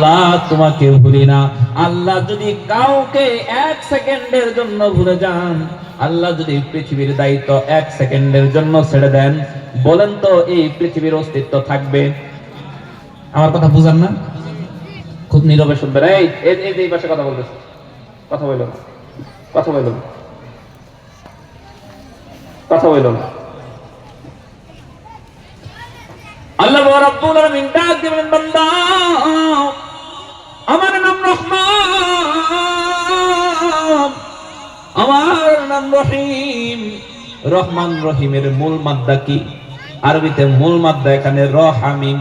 আল্লাহ তোমাকে ভুলি না। আল্লাহ যদি কাউকে 1 সেকেন্ডের জন্য ভুলে যান, আল্লাহ যদি পৃথিবীর দায়িত্ব 1 সেকেন্ডের জন্য ছেড়ে দেন, বলেন তো এই পৃথিবীর অস্তিত্ব থাকবে? আমার কথা বুঝান না? খুব নীরবে শুনবেন। এই পাশে কথা বলতেছে, কথা বললো না, কথা বললো না, কথা বললো না। আল্লাহ রাব্বুল আলামিন ডাক দিবেন, বান্দা আমার নাম রহমান, আমার নাম রহিম। রহমান রহিমের মূল মাদ্দা কি? আরবিতে মূল মাদ্দা এখানে রহামিম।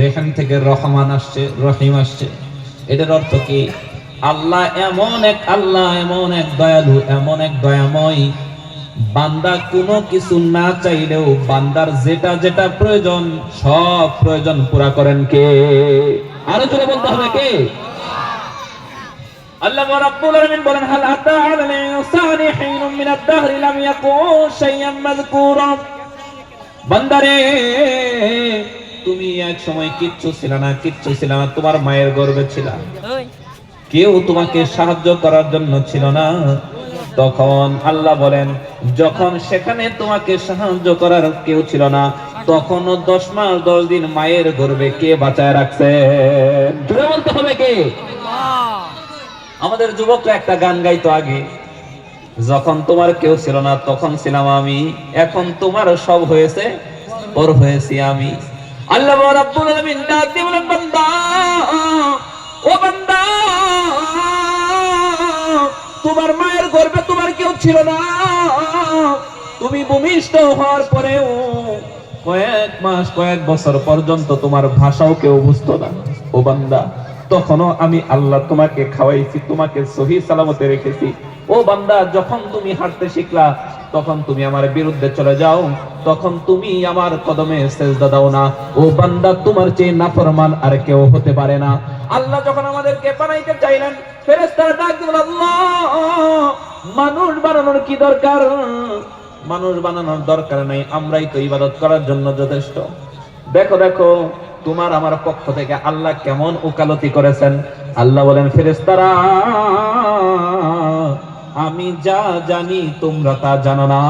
রেহান থেকে রহমান আসছে, রহিম আসছে। এটার অর্থ কি? আল্লাহ এমন এক দয়ালু, এমন এক দয়াময়, বান্দা কোনো কিছু না চাইলেও বান্দার যেটা যেটা প্রয়োজন সব প্রয়োজন পুরা করেন কে? আরো জোরে বলতে হবে কে? আল্লাহ রাব্বুল আলামিন বলেন, হাল আতা আলাল ইনসানি হিনুম মিনাদ দাহরি লাম ইয়াকুন শাইয়ান মাযকুরা। বান্দারে, তুমি এক সময় কিচ্ছু ছিল না, তোমার মায়ের গর্ভে ছিলা, কেউ তোমাকে সাহায্য করার জন্য ছিল না। তখন আল্লাহ বলেন, যখন সেখানে তোমাকে সাহায্য করার কেউ ছিল না, তখনও 10 মাস 10 দিন মায়ের গর্ভে কে বাঁচায় রাখছে? জোরে বলতে হবে কে? আমাদের যুবকরা একটা গান গাইতো আগে, যখন তোমার কেউ ছিল না তখন ছিলাম আমি, এখন তোমার সব হয়েছে পর হয়েছি আমি। আল্লাহ রাব্বুল আলামিন ডাক দিয়ে বলেন, বান্দা ও বান্দা, তোমার মায়ের গর্ভে তোমার কেউ ছিল না, তুমি ভূমিষ্ঠ হওয়ার পরেও কয়েক মাস কয়েক বছর পর্যন্ত তোমার ভাষাও কেউ বুঝতো না। ও বান্দা, তখনও আমি আল্লাহ তোমাকে খাওয়াইছি, তোমাকে সহি সালামতে রেখেছি। ও বান্দা, যখন তুমি হাঁটতে শিখলা তখন তুমি আমার বিরুদ্ধে চলে যাও, তখন তুমি আমার কদমে সেজদা দাও না। ও বান্দা, তোমার চেয়ে নাফরমান আর কেউ হতে পারে না। আল্লাহ যখন আমাদেরকে বানাইতে চাইলেন, ফেরেশতারা ডাক দিল, আল্লাহ মানুষ বানানোর কি দরকার? মানুষ বানানোর দরকার নাই, আমরাই তো ইবাদত করার জন্য যথেষ্ট। দেখো দেখো তোমার আমার পক্ষ থেকে আল্লাহ কেমন ওকালতি করেছেন। আল্লাহ বলেন, ফেরেশতারা আমি যা জানি তোমরা তা জানো না,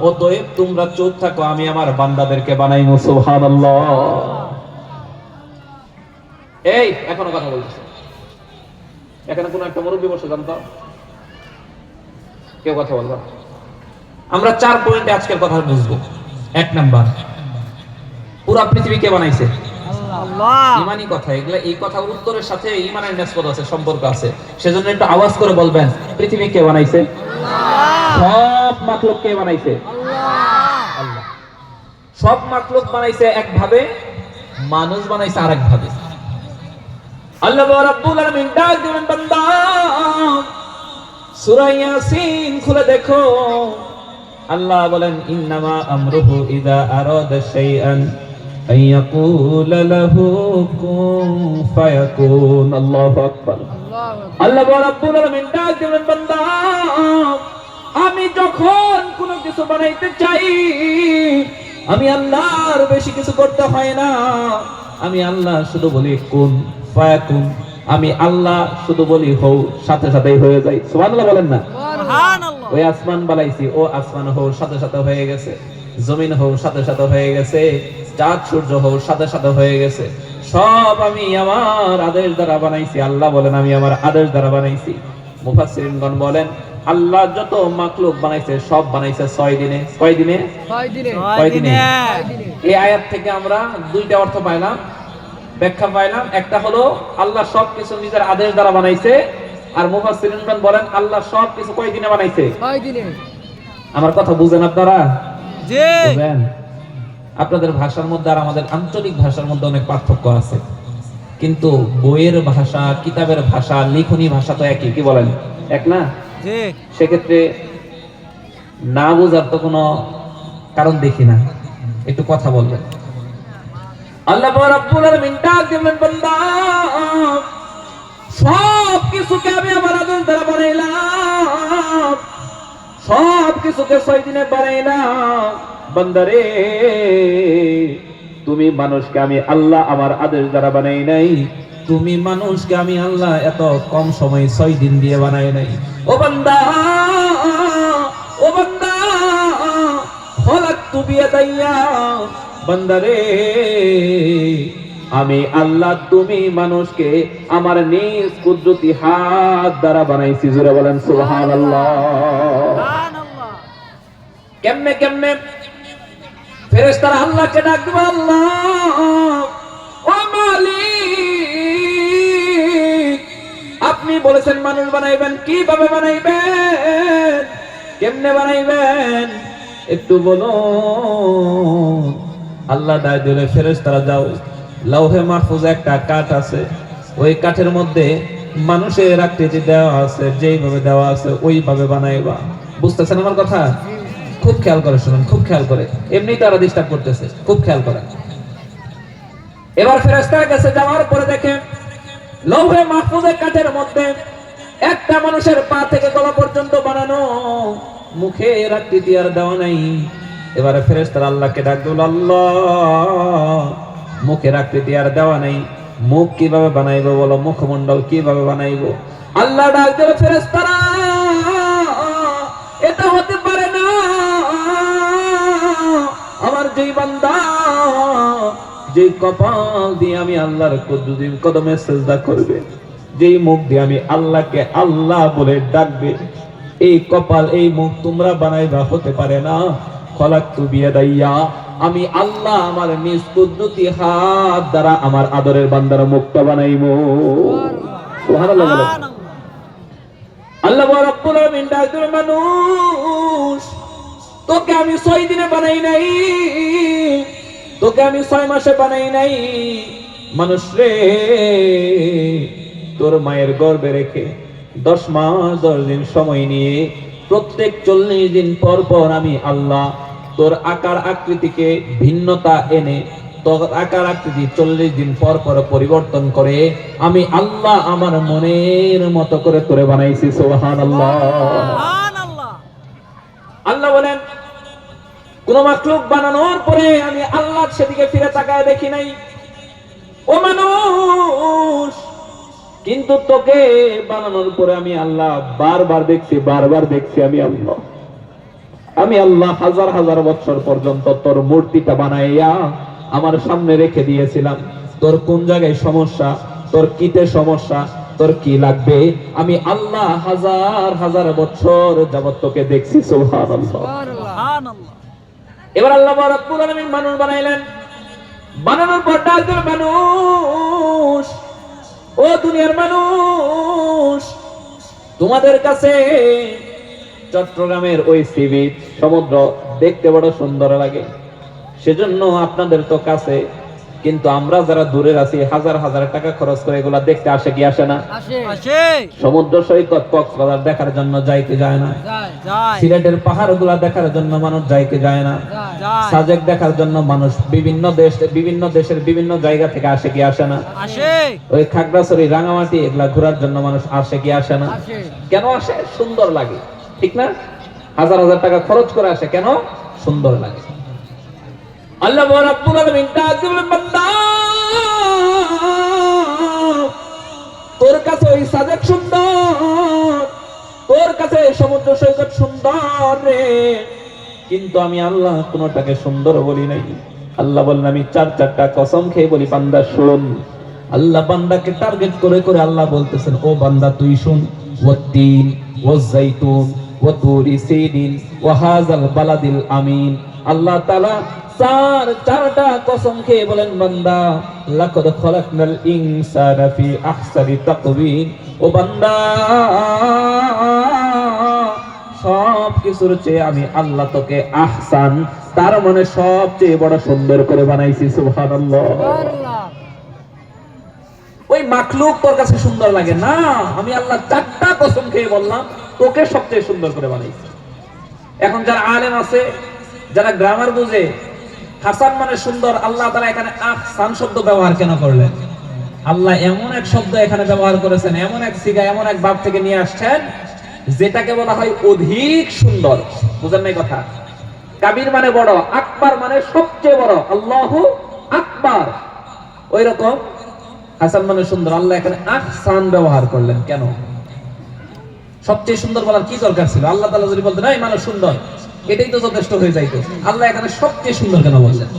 অতএব তোমরা চুপ থাকো, আমি আমার বান্দাদেরকে বানাইমু। সুবহানাল্লাহ। এই এখনো কথা বলতেছে, এখানে কোন একটা মুরব্বী বসে জানতো কেউ কথা বলবা? আমরা 4 পয়েন্টে আজকের কথা বুঝবো। 1 নাম্বার, পুরো পৃথিবী কে বানাইছে? আল্লাহ। ইমানি কথা, এগুলা এই কথা উত্তরের সাথে ইমানের নিসবত আছে, সম্পর্ক আছে, সেজন্য একটু আওয়াজ করে বলবেন, পৃথিবী কে বানাইছে? আল্লাহ। সব মাখলুক কে বানাইছে? আল্লাহ। আল্লাহ। সব মাখলুক বানাইছে একভাবে, মানুষ বানাইছে আরেক ভাবে। আল্লাহ রাব্বুল আলামিন ডাক দিবেন, বান্দা সূরা ইয়াসিন খুলে দেখো। আল্লাহ বলেন, ইন্নামা আমরুহু ইযা আরাদা শাইআন আন ইয়াকুলা লাহু কুন ফায়াকুন। আল্লাহু আকবার। আল্লাহ রাব্বুল আলামিন ডাক দিবেন, বান্দা আমি যখন কোনো কিছু বানাইতে চাই, আমি আল্লাহর বেশি কিছু করতে হয় না। আমি আল্লাহ শুধু বলি কুন ফায়াকুন, আমি আল্লাহ শুধু বলি হও, সাথে সাথেই হয়ে যায়। সুবহানাল্লাহ বলেন না? সুবহানাল্লাহ। ওই আসমান বানাইছি, ও আসমান হও, সাথে সাথে হয়ে গেছে। জমিন হও, সাথে সাথে হয়ে গেছে। চাঁদ সূর্য হও, সাথে সাথে হয়ে গেছে। সব আমি আমার আদেশ দ্বারা বানাইছি। আল্লাহ বলেন, আমি আমার আদেশ দ্বারা বানাইছি। মুফাসসিরিনগণ বলেন, আল্লাহ যত মাখলুক বানাইছে সব বানাইছে 6 দিনে। কয় দিনে? 6 দিনে। 6 দিনে। এই আয়াত থেকে আমরা 2টা অর্থ পাইলাম, ব্যাখ্যা পাইলাম। একটা হলো আল্লাহ সবকিছু নিজের আদেশ দ্বারা বানাইছে, আর মুফাসসিরিনগণ বলেন আল্লাহ সবকিছু কয় দিনে বানাইছে? 6 দিনে। আমার কথা বুঝেন আপনারা? জি। বুঝেন? আপনাদের ভাষার মধ্যে আর আমাদের আঞ্চলিক ভাষার মধ্যে অনেক পার্থক্য আছে, কিন্তু বইয়ের ভাষা, কিতাবের ভাষা, লিখনি ভাষা তো একই। কি বলেন? এক না? জি। সেক্ষেত্রে না বোঝার তো কোনো কারণ দেখি না, একটু কথা বলবেন। আল্লাহ রাব্বুল আলামিন ডাক দিলেন, বান্দা সব কিছুকে আমি আমার আদেশ দ্বারা বানাইলাম, সব কিছুকে 6 দিনে বানাইলাম। বান্দারে, তুমি মানুষকে আমি আল্লাহ আমার আদেশ দ্বারা বানাই নাই, তুমি মানুষকে আমি আল্লাহ এত কম সময় 6 দিন দিয়ে বানাই নাই। ও বান্দা ও বান্দা খলাকতু বিয়াদাইয়া, বান্দা রে আমি আল্লাহ তুমি মানুষকে আমার নিজ কুদরতি হাত দ্বারা বানাইছি। জোরে বলেন সুবহানাল্লাহ। কেমনে কেমনে ফেরেশতারা আল্লাহকে ডাক দিবে, আল্লাহ ও মালিক আপনি বলেছেন মানুষ বানাইবেন, কিভাবে বানাইবেন, কেমনে বানাইবেন একটু বলুন। আল্লাহ ডাক দিলে ফেরেশতারা যাও, লৌহে মাহফুজে একটা কাঠ আছে, ওই কাঠের মধ্যে মানুষের আকৃতি দেওয়া আছে, যেইভাবে দেওয়া আছে ওইভাবে বানাইবা। বুঝতেছেন আমার কথা? খুব খেয়াল করে শুনুন, খুব খেয়াল করে, এমনি তারা ডিস্টার্ব করতেছে, খুব খেয়াল করে। এবার ফেরেশতার কাছে যাওয়ার পরে দেখে লৌহে মাহফুজের কাঠের মধ্যে একটা মানুষের পা থেকে গলা পর্যন্ত বানানো, মুখের আকৃতি আর দেওয়া নাই। এবারে ফেরেশতারা আল্লাহকে ডাক দিল, আল্লাহ মুখের আকৃতি আর দেওয়া নাই, মুখ কিভাবে বানাইবো বলো, মুখমণ্ডল কিভাবে বানাইবো? আল্লাহ ডাক দিল, ফেরেশতারা এটা হতে পারে না, আমার যেই বান্দা যেই কপাল দিয়ে আমি আল্লাহর কদমে সিজদা করবে, যেই মুখ দিয়ে আমি আল্লাহকে আল্লাহ বলে ডাকবে, এই কপাল এই মুখ তোমরা বানাইবা হতে পারে না। খলাকতু বিয়াদাইয়া, আমি আল্লাহ আমার নিজ কুদরতি হাত দ্বারা আমার আদরের বান্দার মুখটা বানাইবো। সুবহানাল্লাহ বলো। আল্লাহ রাব্বুল আলামিন ডাক দিল, মানুষ তোকে আমি 6 দিনে বানাই নাই, তোকে আমি 6 মাসে বানাই নাই। মানুষ রে তোর মায়ের গর্ভে রেখে 10 মাস 10 দিন সময় নিয়ে প্রত্যেক 40 দিন পর পর আমি আল্লাহ তোর আকার আকৃতিকে ভিন্নতা এনে তোর আকার আকৃতি 40 দিন পর পর পরিবর্তন করে আমি আল্লাহ আমার মনের মতো করে তোরে বানাইছি। সুবহানাল্লাহ। আল্লাহ বলেন কোন মাখলুক বানানোর পরে আমি আল্লাহ সেদিকে ফিরে তাকায় দেখি নাই। ও মানুষ, কিন্তু তোকে বানানোর পরে আমি আল্লাহ বারবার দেখছি আমি আল্লাহ হাজার হাজার বছর পর্যন্ত তোর মূর্তিটা বানাইয়া আমার সামনে রেখে দিয়েছিলাম। তোর কোন জায়গায় সমস্যা, তোর কিতে সমস্যা, তোর কি লাগবে, আমি আল্লাহ হাজার হাজার বছর যাবত তোকে দেখছি। সুবহানাল্লাহ। এবার আল্লাহ রাব্বুল আলামিন মানুষ বানাইলেন, বানানোর পর ডাক দিল, মানুষ ও দুনিয়ার মানুষ, তোমাদের কাছে চট্টগ্রামের ওই সি বিচ সমুদ্র দেখতে বড় সুন্দর লাগে, সেজন্য আপনাদের তো কাছে, কিন্তু আমরা যারা দূরে আছি হাজার হাজার টাকা খরচ করে এগুলা দেখতে আসে কি আসে না? আসে। সমুদ্র সৈকত কক্সবাজার দেখার জন্য যায় কি যায় না? যায়। সিলেটের পাহাড়গুলা দেখার জন্য মানুষ যায় কি যায় না? যায়। সাজেক দেখার জন্য মানুষ বিভিন্ন দেশের বিভিন্ন জায়গা থেকে আসে কি আসে না? আসে। ওই খাগড়াছড়ি রাঙামাটি এগুলা ঘোরার জন্য মানুষ আসে কি আসে না? আসে। কেন আসে? সুন্দর লাগে, ঠিক না? হাজার হাজার টাকা খরচ করে আসে, কেন? সুন্দর লাগে। আল্লাহ রাব্বুল আলামিন ডাক দিলেন, বান্দা তোর কাছে ওই সাজেক সুন্দর, তোর কাছে সমুদ্র সৈকত সুন্দর রে, কিন্তু আমি আল্লাহ কোনটাকে সুন্দর বলি নাই। আল্লাহ বললেন আমি 4টা কসম খেয়ে বলি, বান্দা শুন। আল্লাহ বান্দাকে টার্গেট করে করে আল্লাহ বলতেছেন, ও বান্দা তুই শুন, ওয়াত্তিন ওয়াজাইতুন ওয়া তুরি সিনিন ওয়া হাযাল বালাদিল আমিন। আল্লাহ তাআলা 4টা কসম খেয়ে বলেন, বান্দা লাকাদ খালাকনাল ইনসানা ফি আহসানি তাকওয়িম। ও বান্দা সব কিছুর চেয়ে আমি আল্লাহ তোকে আহসান, তার মানে সবচেয়ে বড় সুন্দর করে বানাইছি। সুবহানাল্লাহ। ওই মাখলুক তোর কাছে সুন্দর লাগে না, আমি আল্লাহ 4টা কসম খেয়ে বললাম তোকে সবচেয়ে সুন্দর করে বানাইছি। এখন যারা আলেম আছে, যারা গ্রামার বুঝে, হাসান মানে সুন্দর, আল্লাহ তাআলা এখানে আহসান শব্দ ব্যবহার কেন করলেন? আল্লাহ এমন এক শব্দ এখানে ব্যবহার করেছেন, এমন এক সিগা, এমন এক ভাব থেকে নিয়ে আসছেন যেটাকে বলা হয় অধিক সুন্দর। বুঝেন নাই কথা? কাবির মানে বড়, আকবার মানে সবচেয়ে বড়, আল্লাহু আকবার। ওই রকম হাসান মানে সুন্দর, আল্লাহ এখানে আহসান ব্যবহার করলেন কেন? সবচেয়ে সুন্দর বলার কি দরকার ছিল? আল্লাহ তাআলা যদি বলতেন এই মানুষ সুন্দর, এটাই তো যথেষ্ট হয়ে যাইতো। আল্লাহ এখানে সবচেয়ে সুন্দর কেন বললেন?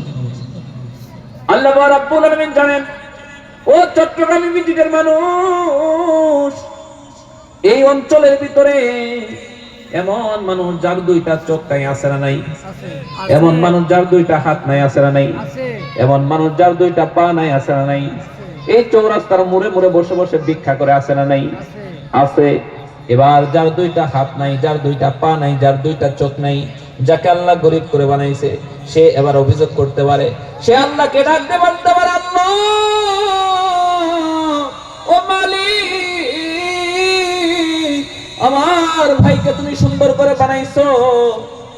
আল্লাহ রাব্বুল আলামিন জানেন, ও চট্টগ্রামের মিটিটের মানুষ, এই অঞ্চলের ভিতরে এমন মানুষ যার দুইটা চোখ নাই, আছে না নাই? এমন মানুষ যার দুইটা হাত নাই, আছে না নাই? এমন মানুষ যার দুইটা পা নাই, আছে না নাই? এই চৌরাস্তার মোড়ে মোড়ে বসে বসে ভিক্ষা করে, আছে না নাই? আছে। এবার যার দুইটা হাত নাই, যার দুইটা পা নাই, যার দুইটা চোখ নাই, যাকে আল্লাহ গরিব করে বানাইছে, সে এবার অভিযোগ করতে পারে, সে আল্লাহকে ডাকতে বলতে পারে, আল্লাহ ও মালিক, আমার ভাইকে তুমি সুন্দর করে বানাইছো,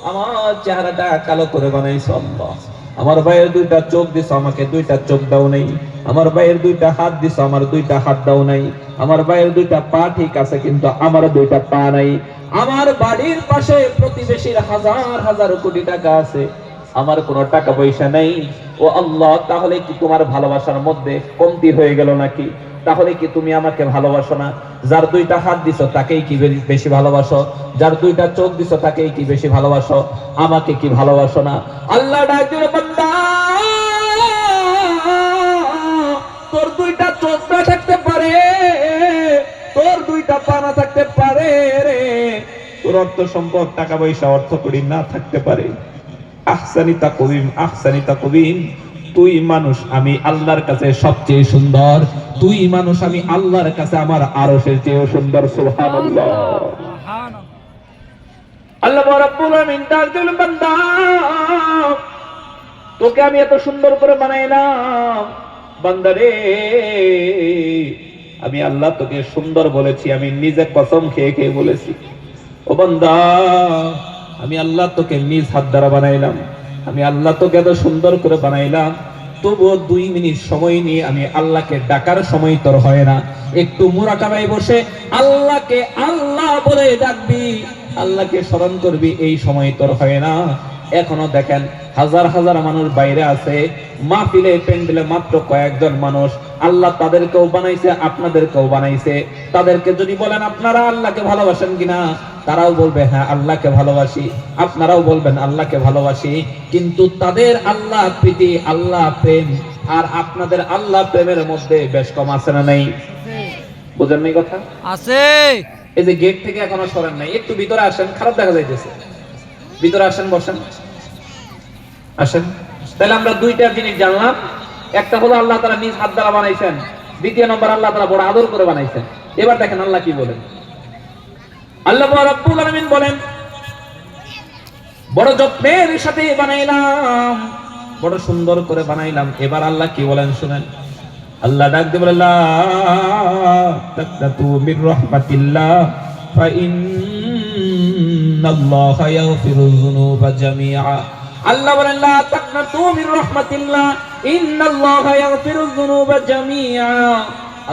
আমার চেহারাটা কালো করে বানাইছো। আল্লাহ, আমার ভাইয়ের দুইটা চোখ দিছো, আমাকে দুইটা চোখ দাও নাই। আমার ভাইয়ের দুইটা হাত দিছো, আমার দুইটা হাত দাও নাই। আমার ভাইয়ের দুইটা পা ঠিক আছে, কিন্তু আমার দুইটা পা নাই। আমার বাড়ির পাশে প্রতিবেশীর হাজার হাজার কোটি টাকা আছে, আমার কোনো টাকা পয়সা নাই। ও আল্লাহ, তাহলে কি তোমার ভালোবাসার মধ্যে কমতি হয়ে গেল নাকি? তাহলে কি তুমি আমাকে ভালোবাসো না? যার দুইটা হাত দিছো তাকেই কি বেশি ভালোবাসো? যার দুইটা চোখ দিছো তাকেই কি বেশি ভালোবাসো? আমাকে কি ভালোবাসো না? আল্লাহ ডাক দিল, বান্দা, তোর দুইটা চোখ না থাকতে পারে, তোর দুইটা পা না থাকতে পারে রে, তোর অর্থ সম্পদ, টাকা পয়সা, অর্থ কড়ি না থাকতে পারে, আহসানি তাকওয়িম, আহসানি তাকওয়িম, তুই মানুষ, আমি আল্লাহর কাছে সবচেয়ে সুন্দর। তুই মানুষ, আমি আল্লাহর কাছে আমার আরশের চেয়েও সুন্দর। সুবহানাল্লাহ। আল্লাহ রাব্বুল আলামিন ডাক দিলেন, বান্দা, তোকে আমি এত সুন্দর করে বানাইলাম, বান্দা রে, আমি আল্লাহ তোকে সুন্দর বলেছি, আমি নিজে কসম খেয়ে খেয়ে বলেছি। ও বান্দা, আমি আল্লাহ তোকে নিজ হাত দ্বারা বানাইলাম, আমি আল্লাহ তোকে এত সুন্দর করে বানাইলাম, তবুও 2 মিনিট সময় নিয়ে আমি আল্লাহকে ডাকার সময় তোর হয় না। একটু মুরাকাবায় বসে আল্লাহকে আল্লাহ বলে ডাকবি, আল্লাহকে স্মরণ করবি, এই সময় তোর হয় না। এখনো দেখেন হাজার হাজার মানুষ বাইরে আছে, মাহফিলে প্যান্ডেলে মাত্র কয়েকজন মানুষ। আল্লাহ তাদেরকেও বানাইছে, আপনাদেরকেও বানাইছে। তাদেরকে যদি বলেন আপনারা আল্লাহকে ভালোবাসেন কিনা, তারাও বলবে হ্যাঁ আল্লাহকে ভালোবাসি। আপনারাও বলবেন আল্লাহকে ভালোবাসি। কিন্তু তাদের আল্লাহ প্রীতি, আল্লাহ প্রেম আর আপনাদের আল্লাহ প্রেমের মধ্যে বেশ কম, আছে না নাই? বুঝেন নাই কথা? আছে। এই যে গেট থেকে এখনো সরেন নাই, একটু ভিতরে আসেন, খারাপ দেখা যাইতেছে। ভিতরে আসেন, বসেন, আসেন। তাহলে আমরা দুইটা জিনিস জানলাম। একটা হলো আল্লাহ তাআলা নিজ হাত দ্বারা বানাইছেন, দ্বিতীয় নম্বর আল্লাহ তাআলা বড় আদর করে বানাইছেন। এবার দেখেন আল্লাহ কি বলেন। আল্লাহ রাব্বুল আলামিন বলেন, বড় যত্নের সাথে বানাইলাম, বড় সুন্দর করে বানাইলাম। এবার আল্লাহ কি বলেন শুনেন। আল্লাহ ডাক দিয়ে বলেন, লা তাকনাতু মির রাহমাতিল্লাহ ফা ইন্নাল্লাহা ইয়াগফিরুয যুনুবা জামিআ। আল্লাহ বলেন, লা তাকনাতু মির রাহমাতিল্লাহ ইন্নাল্লাহা ইয়াগফিরুয যুনুবা জামিআ।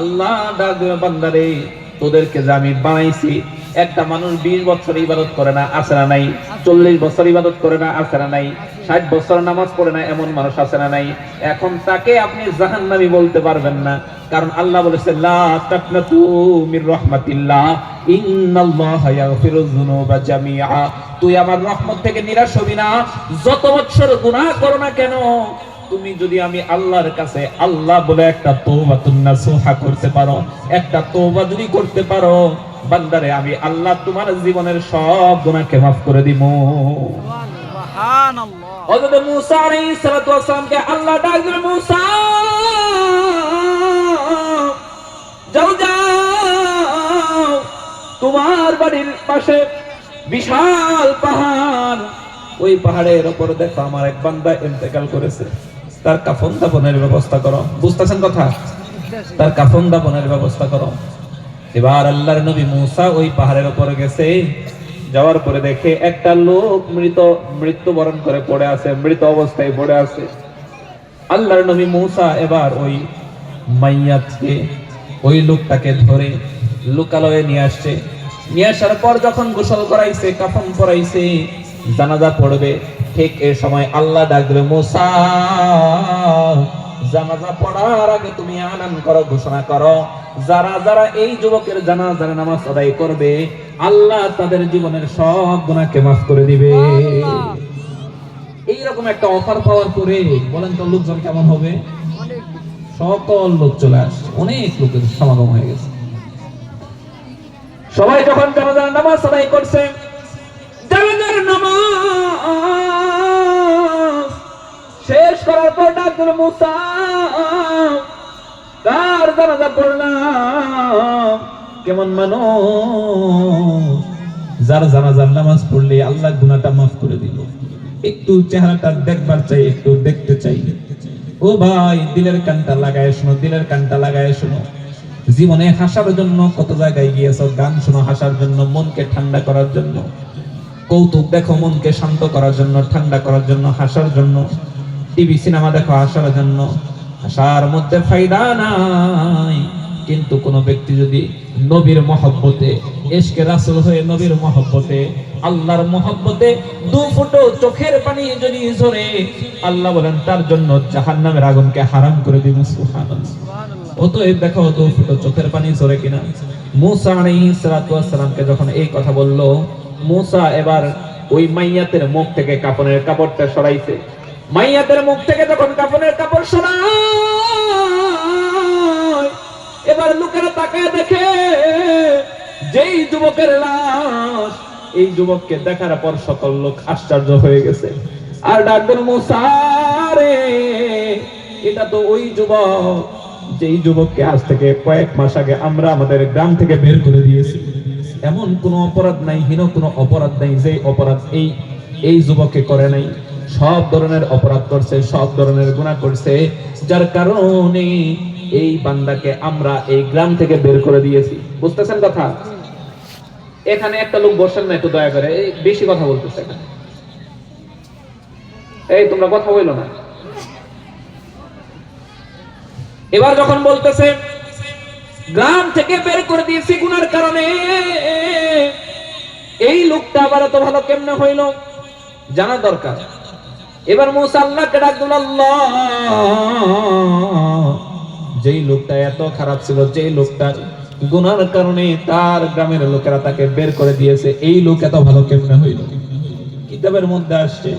আল্লাহ ডাক দিয়ে, বান্দারে, তোদেরকে যে আমি বানাইছি, একটা মানুষ 20 বছর ইবাদত করে না, আছে না নাই? 40 বছর ইবাদত করে না, আছে না নাই? 60 বছর নামাজ পড়ে না, এমন মানুষ আছে না নাই? এখন তাকে আপনি জাহান্নামী বলতে পারবেন না, কারণ আল্লাহ বলেছে, লা তাকনাতু মির রাহমাতিল্লাহ ইন্নাল্লাহা ইয়াগফিরুয যুনুবা জামিআ। তুই আমার রহমত থেকে নিরাশ হবি না, যত বছর গুনাহ করো না কেন, তুমি যদি আমি আল্লাহর কাছে আল্লাহ বলে একটা তওবাতুন নাসুহা করতে পারো, একটা তওবা যদি করতে পারো, বান্দারে, আমি আল্লাহ তোমার জীবনের সব গুনাহকে maaf করে দিব। সুবহানাল্লাহ। হযরত মূসা আলাইহিস সালাতু ওয়াস সালামকে আল্লাহ ডাক দিলেন, মূসা যাও যাও, তোমার বাড়ির পাশে বিশাল পাহাড়, ওই পাহাড়ের উপর দেখো আমার এক বান্দা ইন্তেকাল করেছে, তার কাফন দাফনের ব্যবস্থা করো। বুঝতেছেন কথা? তার কাফন দাফনের ব্যবস্থা করো। এবার আল্লাহর নবী মূসা ওই পাহাড়ের উপরে গেছে, যাওয়ার পরে দেখে একটা লোক মৃত্যুবরণ করে পড়ে আছে, মৃত অবস্থায় পড়ে আছে। আল্লাহর নবী মূসা এবার ওই মাইয়াতকে, ওই লোকটাকে ধরে লোকালয়ে নিয়ে আসছে। নিয়ে আসার পর যখন গোসল করাইছে, কাফন পরাইছে, জানাজা পড়বে, ঠিক এই সময় আল্লাহ ডাক দিল, মূসা জানাজা পড়ার আগে তুমি আলান করো, ঘোষণা করো, যারা যারা এই যুবকের জানাজার নামাজ আদায় করবে আল্লাহ তাদের জীবনের সব গুনাহকে মাফ করে দিবে। এইরকম একটা অফার পাওয়ার পরে বলেন তো লোকজন কেমন হবে? সকল লোক চলে আসছে, অনেক লোকের সমাগম হয়ে গেছে। সবাই যখন জানাজার নামাজ আদায় করছে, জানাজার নামাজ শেষ করার পর ডাকল মুসা, কার জানাজা পড়লাম? কেমন মানুষ যার জানাজার নামাজ পড়লে আল্লাহ গুনাহটা মাফ করে দিল। একটু চেহারাটা দেখবার চাই, একটু দেখতে চাই। ও ভাই, দিলের কানটা লাগায় শোনো, দিলের কানটা লাগায় শোনো। জীবনে হাসার জন্য কত জায়গায় গিয়েছো, গান শোনো হাসার জন্য, মনকে ঠান্ডা করার জন্য। কৌতুক দেখো মনকে শান্ত করার জন্য, ঠান্ডা করার জন্য, হাসার জন্য। টিভি সিনেমা দেখো হাসার জন্য। হাসার মধ্যে ফায়দা নাই, কিন্তু কোন ব্যক্তি যদি নবীর মহব্বতে, ইশকে রাসূল হয়ে নবীর মহব্বতে, আল্লাহর মহব্বতে দু ফোঁটা চোখের পানি যদি ঝরে, আল্লাহ বলেন তার জন্য জাহান্নামের আগুনকে হারাম করে দিবেন। সুবহানাল্লাহ। অতএব দেখো দু ফোঁটা চোখের পানি ঝরে কিনা। মুসা আলাইহিস সালাতু ওয়াস সালামকে যখন এই কথা বলল, মুসা এবার ওই মাইয়াতের মুখ থেকে কাফনের কাপড়টা সরাইছে। মাইয়াতের মুখ থেকে যখন কাফনের কাপড় সরায়, এবার লোকেরা তাকায় দেখে যেই যুবকের লাশ, এই যুবককে দেখার পর সকল লোক আশ্চর্য হয়ে গেছে। আর ডাকবেন মুসা রে, এটা তো ওই যুবক যেই যুবককে আজ থেকে কয়েক মাস আগে আমরা আমাদের গ্রাম থেকে বের করে দিয়েছি। এমন কোনো অপরাধ নাই, হীন কোনো অপরাধ নাই যে অপরাধ এই যুবককে করে নাই। সব ধরনের অপরাধ করছে, সব ধরনের গুনাহ করছে, যার কারণে এই বান্দাকে আমরা এই গ্রাম থেকে বের করে দিয়েছি। বুঝতেছেন কথা? এখানে একটা লোক বসেন না, একটু দয়া করে, বেশি কথা বলতেছে এখানে। এই তোমরা কথা বলো না। এবার যখন বলতেছে গ্রাম থেকে বের করে দিয়েছি গুনার কারণে, এই লোকটা আবার এত ভালো কেমনে হইল জানা দরকার। এবার মুসা আল্লাহকে ডাক দিল, আল্লাহ, যেই লোকটা এত খারাপ ছিল, যেই লোকটা গুনার কারণে তার গ্রামের লোকেরা তাকে বের করে দিয়েছে, এই লোক এত ভালো কেমনে হইল? কিতাবের মধ্যে আসছে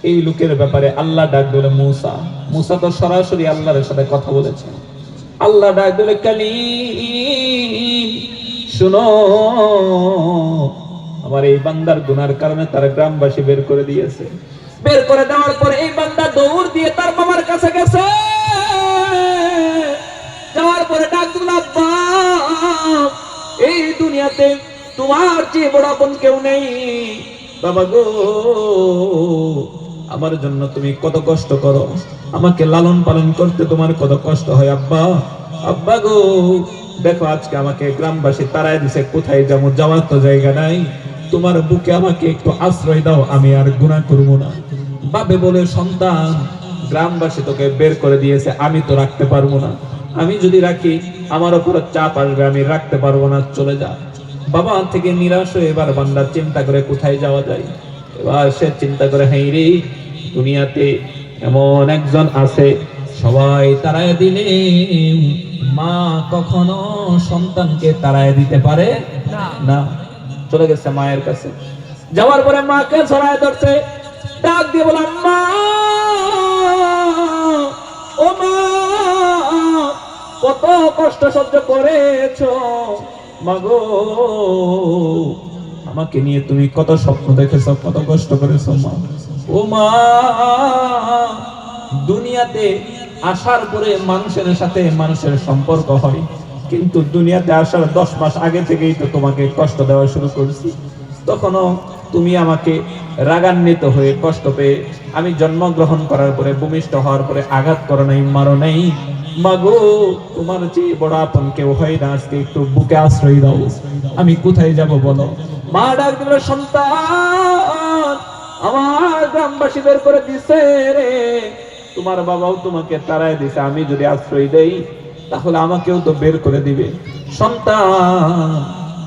এই লোকের ব্যাপারে আল্লাহ ডাক দিল মুসা। মুসা তো সরাসরি আল্লাহর সাথে কথা বলেছে। আল্লাহ ডাক দিল, কালিম, শুনো, আমার এই বান্দার গুনার কারণে তার গ্রামবাসী বের করে দিয়েছে। বের করে দেওয়ার পরে এই বান্দা দৌড় দিয়ে তার বাবার কাছে গেছে। যাওয়ার পরে ডাক দিল, আব্বা, এই দুনিয়াতে তোমার চেয়ে বড় আপন কেউ নেই। বাবা গো, আমার জন্য তুমি কত কষ্ট করো, আমাকে লালন পালন করতে তোমার কত কষ্ট হয়। আব্বা, আব্বা গো, দেখো আজকে আমাকে গ্রামবাসী তাড়ায় দিছে, কোথায় যাবো, যাওয়ার তো জায়গা নাই। তোমার বুকে আমাকে একটু আশ্রয় দাও, আমি আর গুনাহ করব না। বাবে বলে, সন্তান, গ্রামবাসী তোকে বের করে দিয়েছে, আমি তো রাখতে পারবো না। আমি যদি রাখি আমার উপর চাপ আসবে, আমি রাখতে পারবো না, চলে যা। বাবা থেকে নিরাশ হয়ে এবার বান্দা চিন্তা করে কোথায় যাওয়া যায়। এবার সে চিন্তা করে, হ্যাঁ রে, দুনিয়াতে এমন একজন আছে, সবাই তাড়ায় দিলে মা কখনো সন্তানকে তাড়ায় দিতে পারে না। চলে গেছে মায়ের কাছে। যাওয়ার পরে মাকে ছড়ায় ধরছে, ডাক দিয়ে বললাম, মা, ও মা, কত কষ্ট সহ্য করেছো মাগো, আমাকে নিয়ে তুমি কত স্বপ্ন দেখেছো, কত কষ্ট করেছো মা। ও মা, দুনিয়াতে আসার পরে মানুষের সাথে মানুষের সম্পর্ক হয়, কিন্তু দুনিয়াতে আসার 10 মাস আগে থেকেই তো তোমাকে কষ্ট দেওয়া শুরু করেছি। তখনও তুমি আমাকে রাগান্বিত হয়ে কষ্ট পেয়ে আমি জন্মগ্রহণ করার পরে, ভূমিষ্ঠ হওয়ার পরে আঘাত করো নাই, মারো নাই। মাগো, তোমার চেয়ে বড় আপন কেউ হয় না, আজকে একটু বুকে আশ্রয় দাও, আমি কোথায় যাব বলো। মা ডাক দিল, সন্তান, আমার গ্রামবাসী বের করে দিছে রে, তোমার বাবাও তোমাকে তাড়ায় দিছে, আমি যদি আশ্রয় দেই তাহলে আমাকেও তো বের করে দিবে। সন্তান,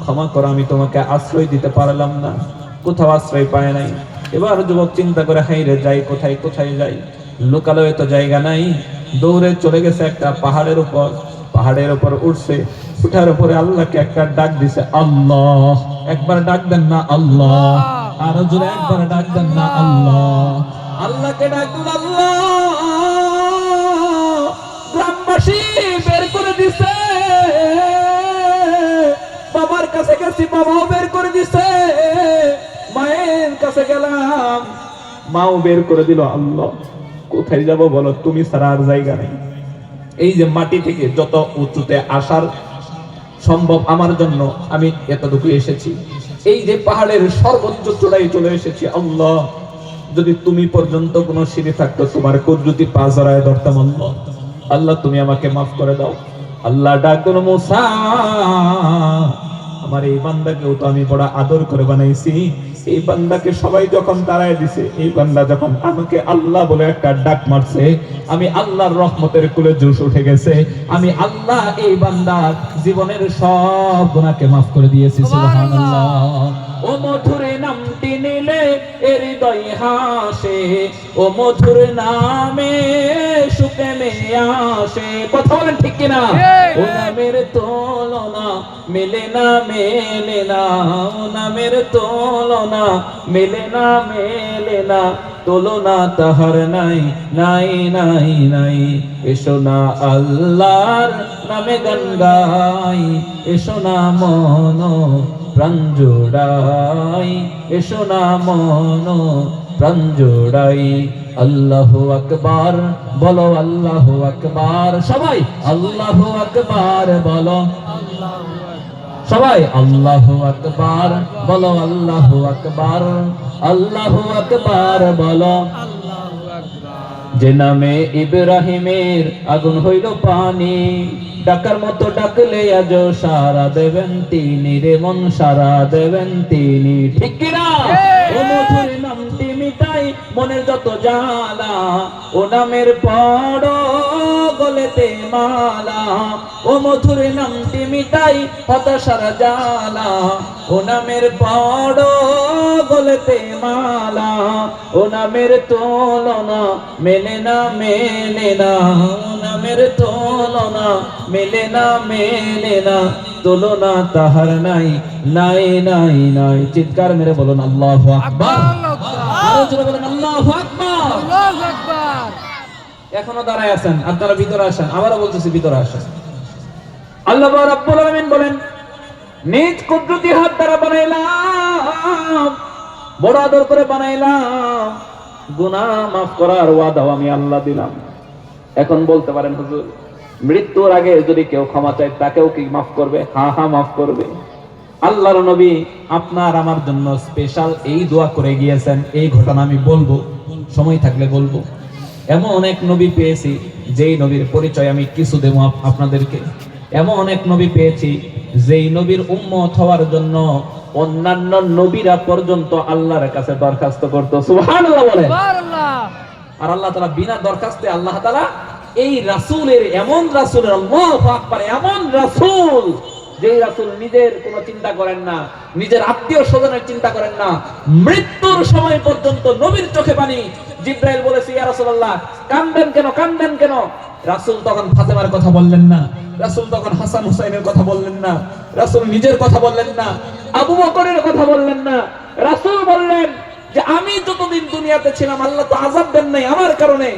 ক্ষমা করো, আমি তোমাকে আশ্রয় দিতে পারলাম না, কোথাও আশ্রয় পায় নাই। এবার যুবক চিন্তা করে, হাই রে, যাই কোথায়, কোথায় যাই, লোকালয়ে তো জায়গা নাই। দৌড়ে চলে গেছে একটা পাহাড়ের উপর। পাহাড়ের উপর উঠছে, উঠার উপরে আল্লাহকে একটা ডাক দিছে, আল্লাহ। একবার ডাক দেন না আল্লাহ, আরো জোরে একবার ডাক দেন না আল্লাহ। আল্লাহকে ডাক দিল আল্লাহ। গ্রামবাসী বের করে দিছে, বাবার কাছে গেছি, বাবাও বের করে দিছে, মায়ের কাছে গেলাম, মাও বের করে দিল। আল্লাহ কোথায় যাব বলো, তুমি ছাড়া আর জায়গা নেই। এই যে মাটি থেকে যত উঁচুতে আসার সম্ভব আমার জন্য আমি এতটুকু এসেছি। এই যে পাহাড়ের সর্বোচ্চ চূড়ায় চলে এসেছি। আল্লাহ যদি তুমি পর্যন্ত কোনো সিঁড়ি থাকতো, তোমার কুদরতি পা জড়ায় ধরতাম। আল্লাহ, আল্লাহ তুমি আমাকে মাফ করে দাও। আল্লাহ ডাক দিল, মুসা আমার এই বান্দাকেও তো আমি বড় আদর করে বানাইছি। এই বান্দাকে সবাই যখন তাড়ায় দিছে, এই বান্দা যখন আমাকে আল্লাহ বলে একটা ডাক মারছে, আমি আল্লাহর রহমতের কুলে জোশ উঠে গেছে। আমি আল্লাহ এই বান্দার জীবনের সব গুনাহকে মাফ করে দিয়েছি। সুবহানাল্লাহ। ও মধুর নামটি নিলে এর হৃদয় হাসে, ও মধুর নামে সুখে মেয়ে আসে। কথা বলেন ঠিক কিনা? ও নামের তুলনা মেলে না, মেলে না। ও নামের তুলনা মেলে না, মেলে না। তুলনা তাহার নাই, নাই, নাই, নাই। এসো না আল্লাহর নামে গান গাই, এসো না মন প্রাণ জোড়াই, এসো না মন প্রাণ জোড়াই। আল্লাহু আকবার বলো, আল্লাহু আকবার। সবাই আল্লাহু আকবার বলো, সবাই আল্লাহু আকবার বলো, আল্লাহু আকবার, আল্লাহু আকবার বলো। যে নামে ইব্রাহিমের আগুন হইল পানি, ডাকার মতো ডাকলে আজ সারা দেবেন তিনি রে মন, সারা দেবেন তিনি। ঠিক কিনা? ও মধুর নামটি মিটাই মনের যত জ্বালা, ও নামের পড়ো গলেতে মালা। ও মধুর নামটি মিটাই হতাশার জ্বালা, ও নামের পড়ো গলেতে মালা। ও নামের তুলনা মেলে না, মেলে না। ও নামের তুলনা মেলে না, মেলে না। তুলনা তাহার নাই, নাই, নাই, নাই। চিৎকার মেরে বলুন আল্লাহু আকবার। আরো জোরে বলুন আল্লাহু আকবার। আল্লাহু আকবার। এখনো দাঁড়ায় আছেন আপনারা, ভিতরে আসেন। আবারও বলতেছি ভিতরে আসেন। আল্লাহ রাব্বুল আলামিন বলেন, নিজ কুদরতি হাত দ্বারা বানাইলাম, বড় আদর করে বানাইলাম, গুনাহ মাফ করার ওয়াদাও আমি আল্লাহ দিলাম। এখন বলতে পারেন হুজুর, মৃত্যুর আগে যদি কেউ ক্ষমা চায় তাকেও কি মাফ করবে? হ্যাঁ, হ্যাঁ মাফ করবে। আল্লাহর নবী আপনার আমার জন্য স্পেশাল এই দোয়া করে গিয়েছেন। এই ঘটনা আমি বলবো, সময় থাকলে বলবো। এমন এক নবী পেয়েছি যেই নবীর পরিচয় আমি কিছু দেব আপনাদেরকে। এমন এক নবী পেয়েছি যেই নবীর উম্মত হওয়ার জন্য অন্যান্য নবীরা পর্যন্ত আল্লাহর কাছে দরখাস্ত করত। সুবহানাল্লাহ বলেন। আর আল্লাহ তাআলা বিনা দরখাস্তে আল্লাহ তাআলা এই রাসূলের, এমন রাসূলের, আল্লাহু আকবার, এমন রাসূল যেই রাসূল নিজের কোনো চিন্তা করেন না, নিজের আত্মীয় স্বজনের চিন্তা করেন না, মৃত্যুর সময় পর্যন্ত নবীর চোখে পানি। জিবরাইল বলেছে, ইয়া রাসূলুল্লাহ কাঁদেন কেন, কাঁদেন কেন? রাসূল তখন ফাতেমার কথা বললেন না, রাসূল তখন হাসান হুসাইনের কথা বললেন না, রাসূল নিজের কথা বললেন না, আবু বকরের কথা বললেন না। রাসূল বললেন যে আমি যতদিন দুনিয়াতে ছিলাম আল্লাহ তো আযাব দেন নাই আমার কারণে।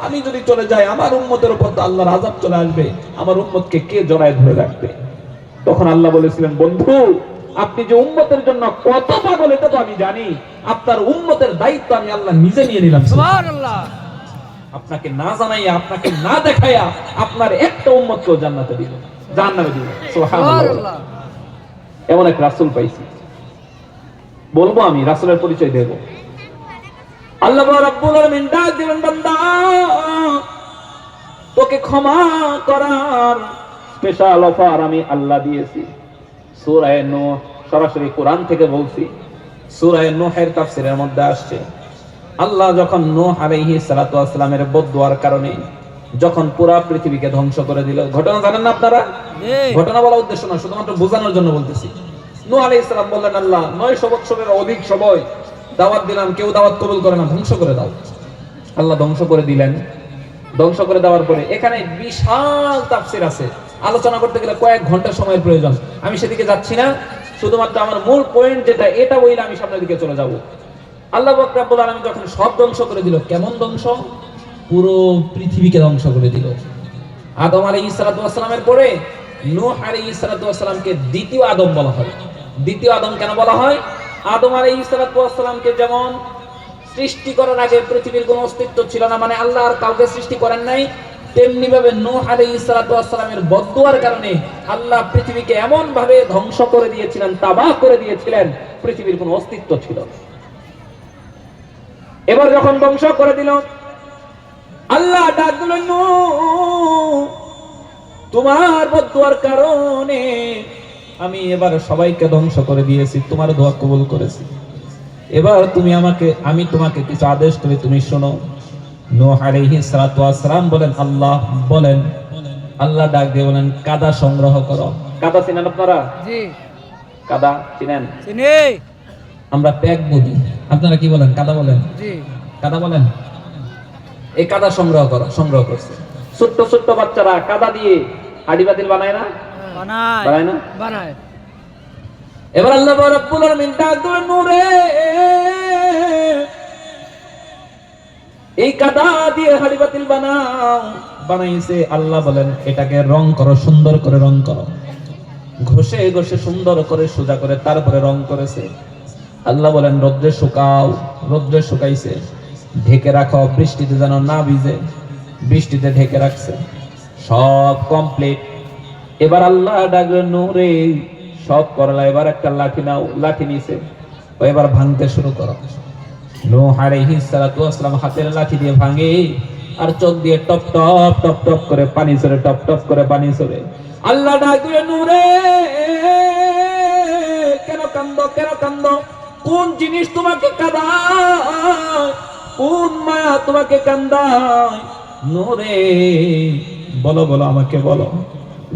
আমি যদি চলে যাই আমার উম্মতের উপর তো আল্লাহর আযাব চলে আসবে, আমার উম্মতকে কে জড়ায় ধরে রাখবে? তখন আল্লাহ বলেছিলেন, বন্ধু আপনি যে উম্মতের জন্য কত পাগল এটা তো আমি জানি, আপনার উম্মতের দায়িত্ব আমি আল্লাহ নিজে নিয়ে নিলাম। সুবহানাল্লাহ। আপনাকে না জানাইয়া, আপনাকে না দেখাইয়া আপনার একটা উম্মতকেও জান্নাতে দিব, জাহান্নামে দিব। সুবহানাল্লাহ। এমন এক রাসূল পাইছি, বলবো আমি রাসূলের পরিচয় দেব। আল্লাহ রাব্বুল আলামিন ডাক দিলেন, বান্দা তোকে ক্ষমা করার স্পেশাল অফার আমি আল্লাহ দিয়েছি। সূরা নূহ, সরাসরি কোরআন থেকে বলছি। সূরা নূহের তাফসীরের মধ্যে আসছে, আল্লাহ যখন নূহ আলাইহিস সালাতু ওয়াস সালামের বদদুয়ার কারণে যখন পুরা পৃথিবীকে ধ্বংস করে দিল, ঘটনা জানেন না আপনারা? ঘটনা বলার উদ্দেশ্য না, শুধুমাত্র বোঝানোর জন্য বলতেছি। নূহ আলাইহিস সালাম বললেন, আল্লাহ 900 বছরের অধিক সময় দাওয়াত দিলাম, কেউ দাওয়াত কবুল করে না, ধ্বংস করে দাও। আল্লাহ ধ্বংস করে দিলেন। ধ্বংস করে দেওয়ার পরে এখানে বিশাল তাফসীর আছে, আলোচনা করতে গেলে কয়েক ঘন্টা সময়ের প্রয়োজন। আমি সেদিকে যাচ্ছি না, শুধুমাত্র আমার মূল পয়েন্ট যেটা, এটা বইলে আমি সামনের দিকে চলে যাব। আল্লাহ পাক রব্বুল আলামিন যখন সব ধ্বংস করে দিল, কেমন ধ্বংস? পুরো পৃথিবীকে ধ্বংস করে দিল। আদম আলাইহিস সালাতু ওয়াস সালামের পরে নূহ আলাইহিস সালাতু ওয়াস সালামকে দ্বিতীয় আদম বলা হয়। দ্বিতীয় আদম কেন বলা হয়? আদম আলাইহিস সালাতু ওয়াস সালামকে যেমন সৃষ্টি করার আগে পৃথিবীর কোনো অস্তিত্ব ছিল না, মানে আল্লাহ আর কাউকে সৃষ্টি করেন নাই, তেমনি ভাবে নূহ আলাইহিস সালাতু ওয়াস সালামের বদদুয়ার কারণে আল্লাহ পৃথিবীকে এমন ভাবে ধ্বংস করে দিয়েছিলেন, তাবাহ করে দিয়েছিলেন, পৃথিবীর কোনো অস্তিত্ব ছিল না। এবার যখন ধ্বংস করে দিল, আল্লাহ ডাক দিলেন, নূহ, তোমার বদদুয়ার কারণে আমি এবার সবাইকে ধ্বংস করে দিয়েছি, তোমার দোয়া কবুল করেছি। এবার আমি তোমাকে কিছু আদেশ করি, তুমি শোনো। নূহ আলাইহিস সালাতু ওয়াস সালাম বলেন, আল্লাহ বলেন। আল্লাহ ডাক দিয়ে বলেন, কাদা সংগ্রহ করো। কাদা চিনেন আপনারা? জি। কাদা চিনেন? চিনি। আমরা প্যাক বলি, আপনারা কি বলেন? কাদা বলেন? জি। কাদা বলেন। এই কাদা সংগ্রহ করো। সংগ্রহ করছে। ছোট্ট ছোট্ট বাচ্চারা কাদা দিয়ে হাড়ি বাতিল বানায় না? বানায় না? বানায়। এবার আল্লাহ রাব্বুল আলামিন ডাক দিলেন, নূরে, এই কাদা দিয়ে হাড়ি বাতিল বানাও। বানাইছে। আল্লাহ বলেন, এটাকে রং করো, সুন্দর করে রং করো। ঘষে ঘষে সুন্দর করে সোজা করে তারপরে রং করেছে। আল্লাহ বলেন, রোদ্রে শুকাও। রোদ্রে শুকাইছে। ঢেকে রাখো, বৃষ্টিতে যেন না ভিজে। বৃষ্টিতে ঢেকে রাখছে। সব কমপ্লিট। এবার আল্লাহ ডাকলেন, নূরে, সব করলা, এবার একটা লাঠি নাও। লাঠি নিছে, এবার ভাঙতে শুরু করো। নূহ আলাইহিস সালাতু ওয়াস সালাম হাতের লাঠি দিয়ে ভাঙে, আর চোখ দিয়ে টপ টপ টপ টপ করে পানি ঝরে, টপ টপ করে পানি ঝরে। আল্লাহ ডাকলেন, নূরে, কেন কান্দো? কেন কান্দো? কোন জিনিস তোমাকে কাঁদায়? কোন মায়া তোমাকে কান্দায়? নূরে, বলো বলো, আমাকে বলো।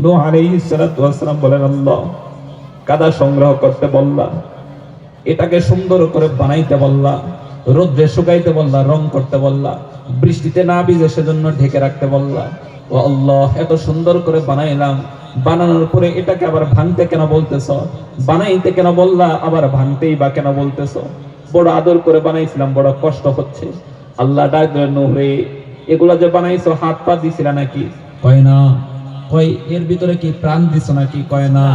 নূহ আলাইহিস সালাতু ওয়াস সালাম বলেন, আল্লাহ, কাদা সংগ্রহ করতে বললা, এটাকে সুন্দর করে বানাইতে বললা, রোদ্রে শুকাইতে বললা, রং করতে বললা, বৃষ্টিতে না ভিজে সেজন্য ঢেকে রাখতে বললা। ও আল্লাহ, এত সুন্দর করে বানাইলাম, বানানোর পরে এটাকে আবার ভাঙতে কেন বলতেছ? বানাইতে কেন বললা, আবার ভাঙতেই বা কেন বলতেছ? বড় আদর করে বানাইছিলাম, বড় কষ্ট হচ্ছে। আল্লাহ ডাক দিলেন, নূহ রে, এগুলা যে বানাইছো হাত পা দিছিলা নাকি? কয় না। কয় এর ভিতরে কি প্রাণ দিছো নাকি? কয় না।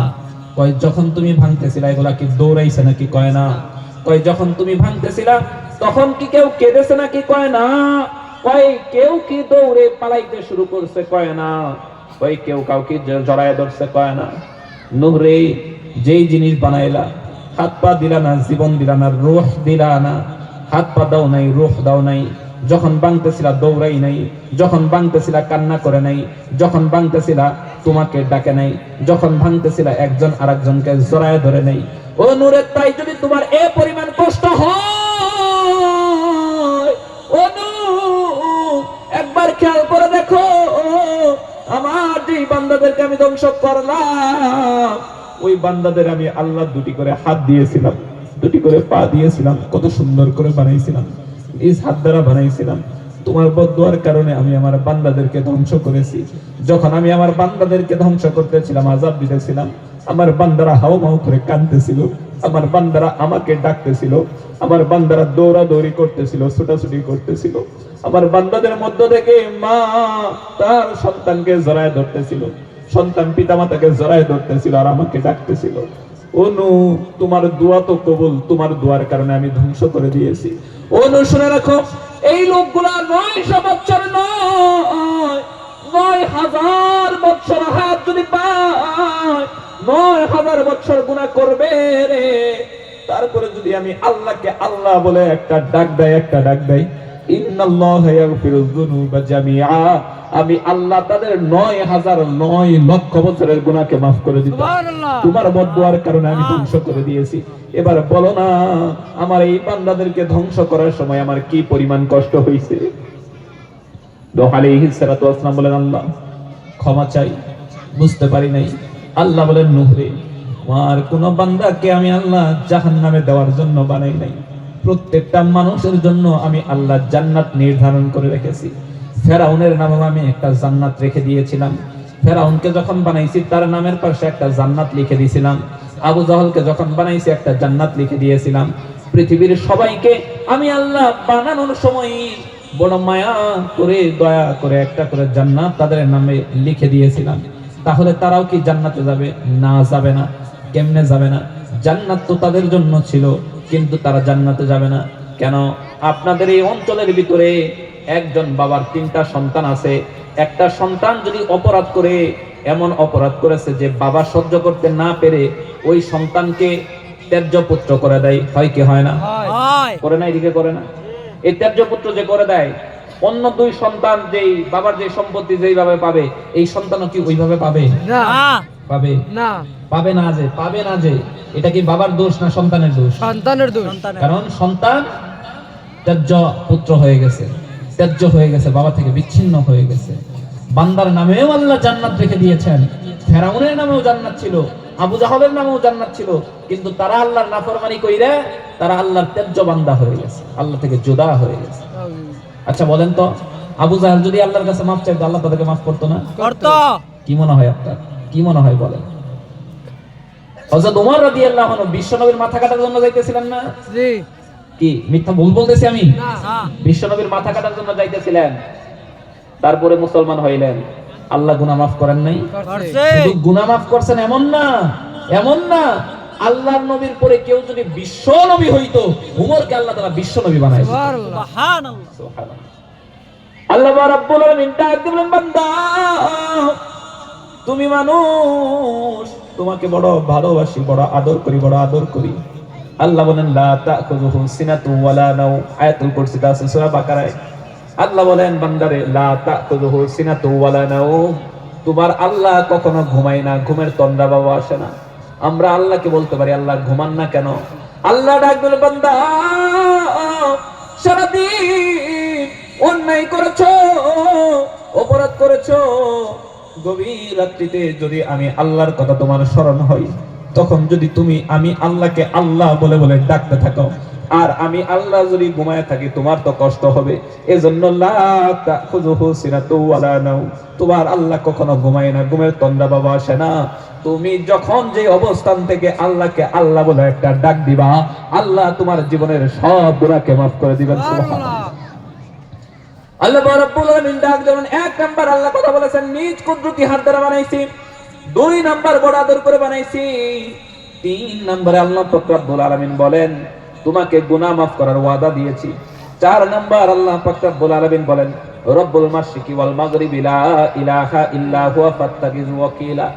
কয় যখন তুমি ভাঙতেছিলা এগুলা কি দৌড়াইছে নাকি? কয় না। কয় যখন তুমি ভাঙতেছিলা তখন কি কেউ কেঁদেছে নাকি? কয় না। কয় কেউ কি দৌড়ে পালাইতে শুরু করছে? কয় না। কয় কেউ কাউকে জড়ায় ধরছে? কয় না। নূহ রে, যেই জিনিস বানাইলা, হাত পা দিলা না, জীবন দিলা না, রূহ দিলা না, হাত পা দাও নাই, রূহ দাও নাই। যখন বাংতেছিলা দৌড়াই নাই, যখন বাংতেছিলা কান্না করে নাই, যখন বাংতেছিলা তোমাকে ডাকে নাই, যখন ভাঙতেছিলা একজন আরেকজনকে জড়ায় ধরে নাই। ও নূরের, তাই যদি তোমার এ পরিমাণ কষ্ট হয়, ও নূহ, একবার খেয়াল করে দেখো, আমার যে বান্দাদেরকে আমি ধ্বংস করলাম, ওই বান্দাদের আমি আল্লাহ দুটি করে হাত দিয়েছিলাম, দুটি করে পা দিয়েছিলাম, কত সুন্দর করে বানাইছিলাম, এই হাত দ্বারা বানাইছিলাম। তোমার বদদুয়ার কারণে আমি আমার বান্দাদেরকে ধ্বংস করেছি। যখন আমি আমার বান্দাদেরকে ধ্বংস করতেছিলাম, আযাব দিতেছিলাম, আমার বান্দারা হাউমাউ করে কাঁদতেছিল, আমার বান্দারা আমাকে ডাকতেছিল, আমার বান্দারা দৌড়াদৌড়ি করতেছিল, ছোটাছুটি করতেছিল। আমার বান্দাদের মধ্য থেকে মা তার সন্তানকে জড়ায় ধরতেছিল, সন্তান পিতামাতাকে জড়ায় ধরতেছিল, আর আমাকে ডাকতেছিল। ও নূহ, তোমার দোয়া তো কবুল, তোমার দোয়ার কারণে আমি ধ্বংস করে দিয়েছি। ও নূহ, শুনে রাখো, এই লোকগুলা 900 বছর নয়, 9000 বছর হাত যদি পায়, 9000 বছর গুনাহ করবে রে। তারপরে যদি আমি আল্লাহকে আল্লাহ বলে একটা ডাক দেয়, একটা ডাক দেয়, ইন্নাল্লাহা ইয়াগফিরুয যুনুবা জামিআ, আমি আল্লাহ তাদের 9,000 লক্ষ বছরের গুনাহকে মাফ করে দিতে। তোমার বদদুয়ার কারণে আমি ধ্বংস করে দিয়েছি। এবার বলো না, আমার এই বান্দাদেরকে ধ্বংস করার সময় আমার কি পরিমাণ কষ্ট হয়েছে? নূহ আলাইহিস সালাতু ওয়াস সালাম বলেন, আল্লাহ ক্ষমা চাই, বুঝতে পারি নাই। আল্লাহ বলেন, নূহ রে, আমার কোন বান্দাকে আমি আল্লাহ জাহান্নামে দেওয়ার জন্য বানাই নাই। প্রত্যেকটা মানুষের জন্য আমি আল্লাহ জান্নাত নির্ধারণ করে রেখেছি। ফেরাউনের নামে আমি একটা জান্নাত রেখে দিয়েছিলাম। ফেরাউনকে যখন বানাইছি তার নামের পাশে একটা জান্নাত লিখে দিয়েছিলাম। আবু জাহলকে যখন বানাইছি একটা জান্নাত লিখে দিয়েছিলাম। পৃথিবীর সবাইকে আমি আল্লাহ বানানোর সময় বড় মায়া করে দয়া করে একটা করে জান্নাত তাদের নামে লিখে দিয়েছিলাম। তাহলে তারাও কি জান্নাতে যাবে? না, যাবে না। কেমনে যাবে না? জান্নাত তো তাদের জন্য ছিল, কিন্তু তারা জান্নাতে যাবে না কেন? আপনাদের এই অঞ্চলের ভিতরে একজন বাবার 3টা সন্তান আছে। একটা সন্তান যদি অপরাধ করে, এমন অপরাধ করেছে যে বাবা সহ্য করতে না পেরে ওই সন্তানকে ত্যায্য পুত্র করে দেয়, হয় কি হয় না? করে না? এদিকে করে না? এই ত্যায্য পুত্র যে করে দেয়, অন্য 2 সন্তান যেই বাবার যে সম্পত্তি যেইভাবে পাবে, এই সন্তানও কি ওইভাবে পাবে? না, পাবে না। পাবে না। পাবে না। এটা কি বাবার দোষ না সন্তানের দোষ? সন্তানের দোষ। কারণ সন্তান ত্যায্য পুত্র হয়ে গেছে, ত্যায্য হয়ে গেছে, বাবা থেকে বিচ্ছিন্ন হয়ে গেছে। বান্দার নামেও আল্লাহ জান্নাত রেখে দিয়েছেন। ফেরাউনের নামেও জান্নাত ছিল, আবু জাহলের নামেও জান্নাত ছিল, কিন্তু তারা আল্লাহর নাফরমানি কইরা তারা আল্লাহর ত্যায্য বান্দা হয়ে গেছে, আল্লাহ থেকে জুদা হয়ে গেছে। আচ্ছা বলেন তো, আবু জাহল যদি আল্লাহর কাছে মাফ চাইতো, আল্লাহ তাদেরকে মাফ করতো না? করতো। কি মনে হয় আপনার? কি মনে হয় বলেন? হযরত ওমর রাদিয়াল্লাহু আনহু বিশ্বনবীর মাথা কাটার জন্য যাইতেছিলেন না? জি। কি মিথ্যা ভুল বলতেছি আমি? না। বিশ্বনবীর মাথা কাটার জন্য যাইতেছিলেন, তারপরে মুসলমান হইলেন। আল্লাহ গুনাহ মাফ করেন নাই? শুধু গুনাহ মাফ করছেন এমন না, এমন না। আল্লাহর নবীর পরে কেউ যদি বিশ্ব নবী হইতো, ওমরকে আল্লাহ তাআলা বিশ্ব নবী বানাইছে। সুবহানাল্লাহ, সুবহানাল্লাহ। আল্লাহ রাব্বুল আলামিন ডাক দিলেন, বান্দা তুমি মানুষ, তোমাকে বড় ভালোবাসি, বড় আদর করি, বড় আদর করি। আল্লাহ বলেন লা তাখুযুহু সিনাতু ওয়ালা নাও, আয়াতুল কুরসিতে আছে সূরা বাকারায়। আল্লাহ বলেন বান্দারে লা তাখুযুহু সিনাতু ওয়ালা নাও, তোমার আল্লাহ কখনো ঘুমায় না, ঘুমের তন্দ্রা বাবা আসে না। আমরা আল্লাহকে বলতে পারি আল্লাহ ঘুমান না কেন? আল্লাহ ডাক দিল, বান্দা সারাদিন অন্যায় করেছো, অপরাধ করেছো, গভীর রাত্রিতে যদি আমি আল্লাহর কথা তোমার স্মরণ হয়, তখন যদি তুমি আমি আল্লাহকে আল্লাহ বলে বলে ডাকতে থাকো, আর আমি আল্লাহ যদি ঘুমায় থাকি, তোমার তো কষ্ট হবে। এজন্য লা তাখুযুহু সিনাতু ওয়ালা নাও, তোমার আল্লাহ কখনো ঘুমায় না, ঘুমের তন্দ্রা বাবা আসে না। তুমি যখন যে অবস্থান থেকে আল্লাহকে আল্লাহ বলে একটা ডাক দিবা, আল্লাহ তোমার জীবনের সব গুনাহকে মাফ করে দিবেন। সুবহানাল্লাহ। আল্লাহ রাব্বুল আলামিন ডাক দেন, 1 নাম্বার আল্লাহ কথা বলেছেন নিজ কুদরতি হাত দ্বারা বানাইছি, 2 নাম্বার বড় আদর করে বানাইছি, 3 নম্বরে আল্লাহ পাক রব্বুল আলামিন বলেন তোমাকে গুনাহ মাফ করার ওয়াদা দিয়েছি। 4 নাম্বার আল্লাহ পাক রব্বুল আলামিন বলেন রব্বুল মাশরিকি ওয়াল মাগরিবি লা ইলাহা ইল্লা হুয়া ফাত্তাখিযু ওয়াকিলা।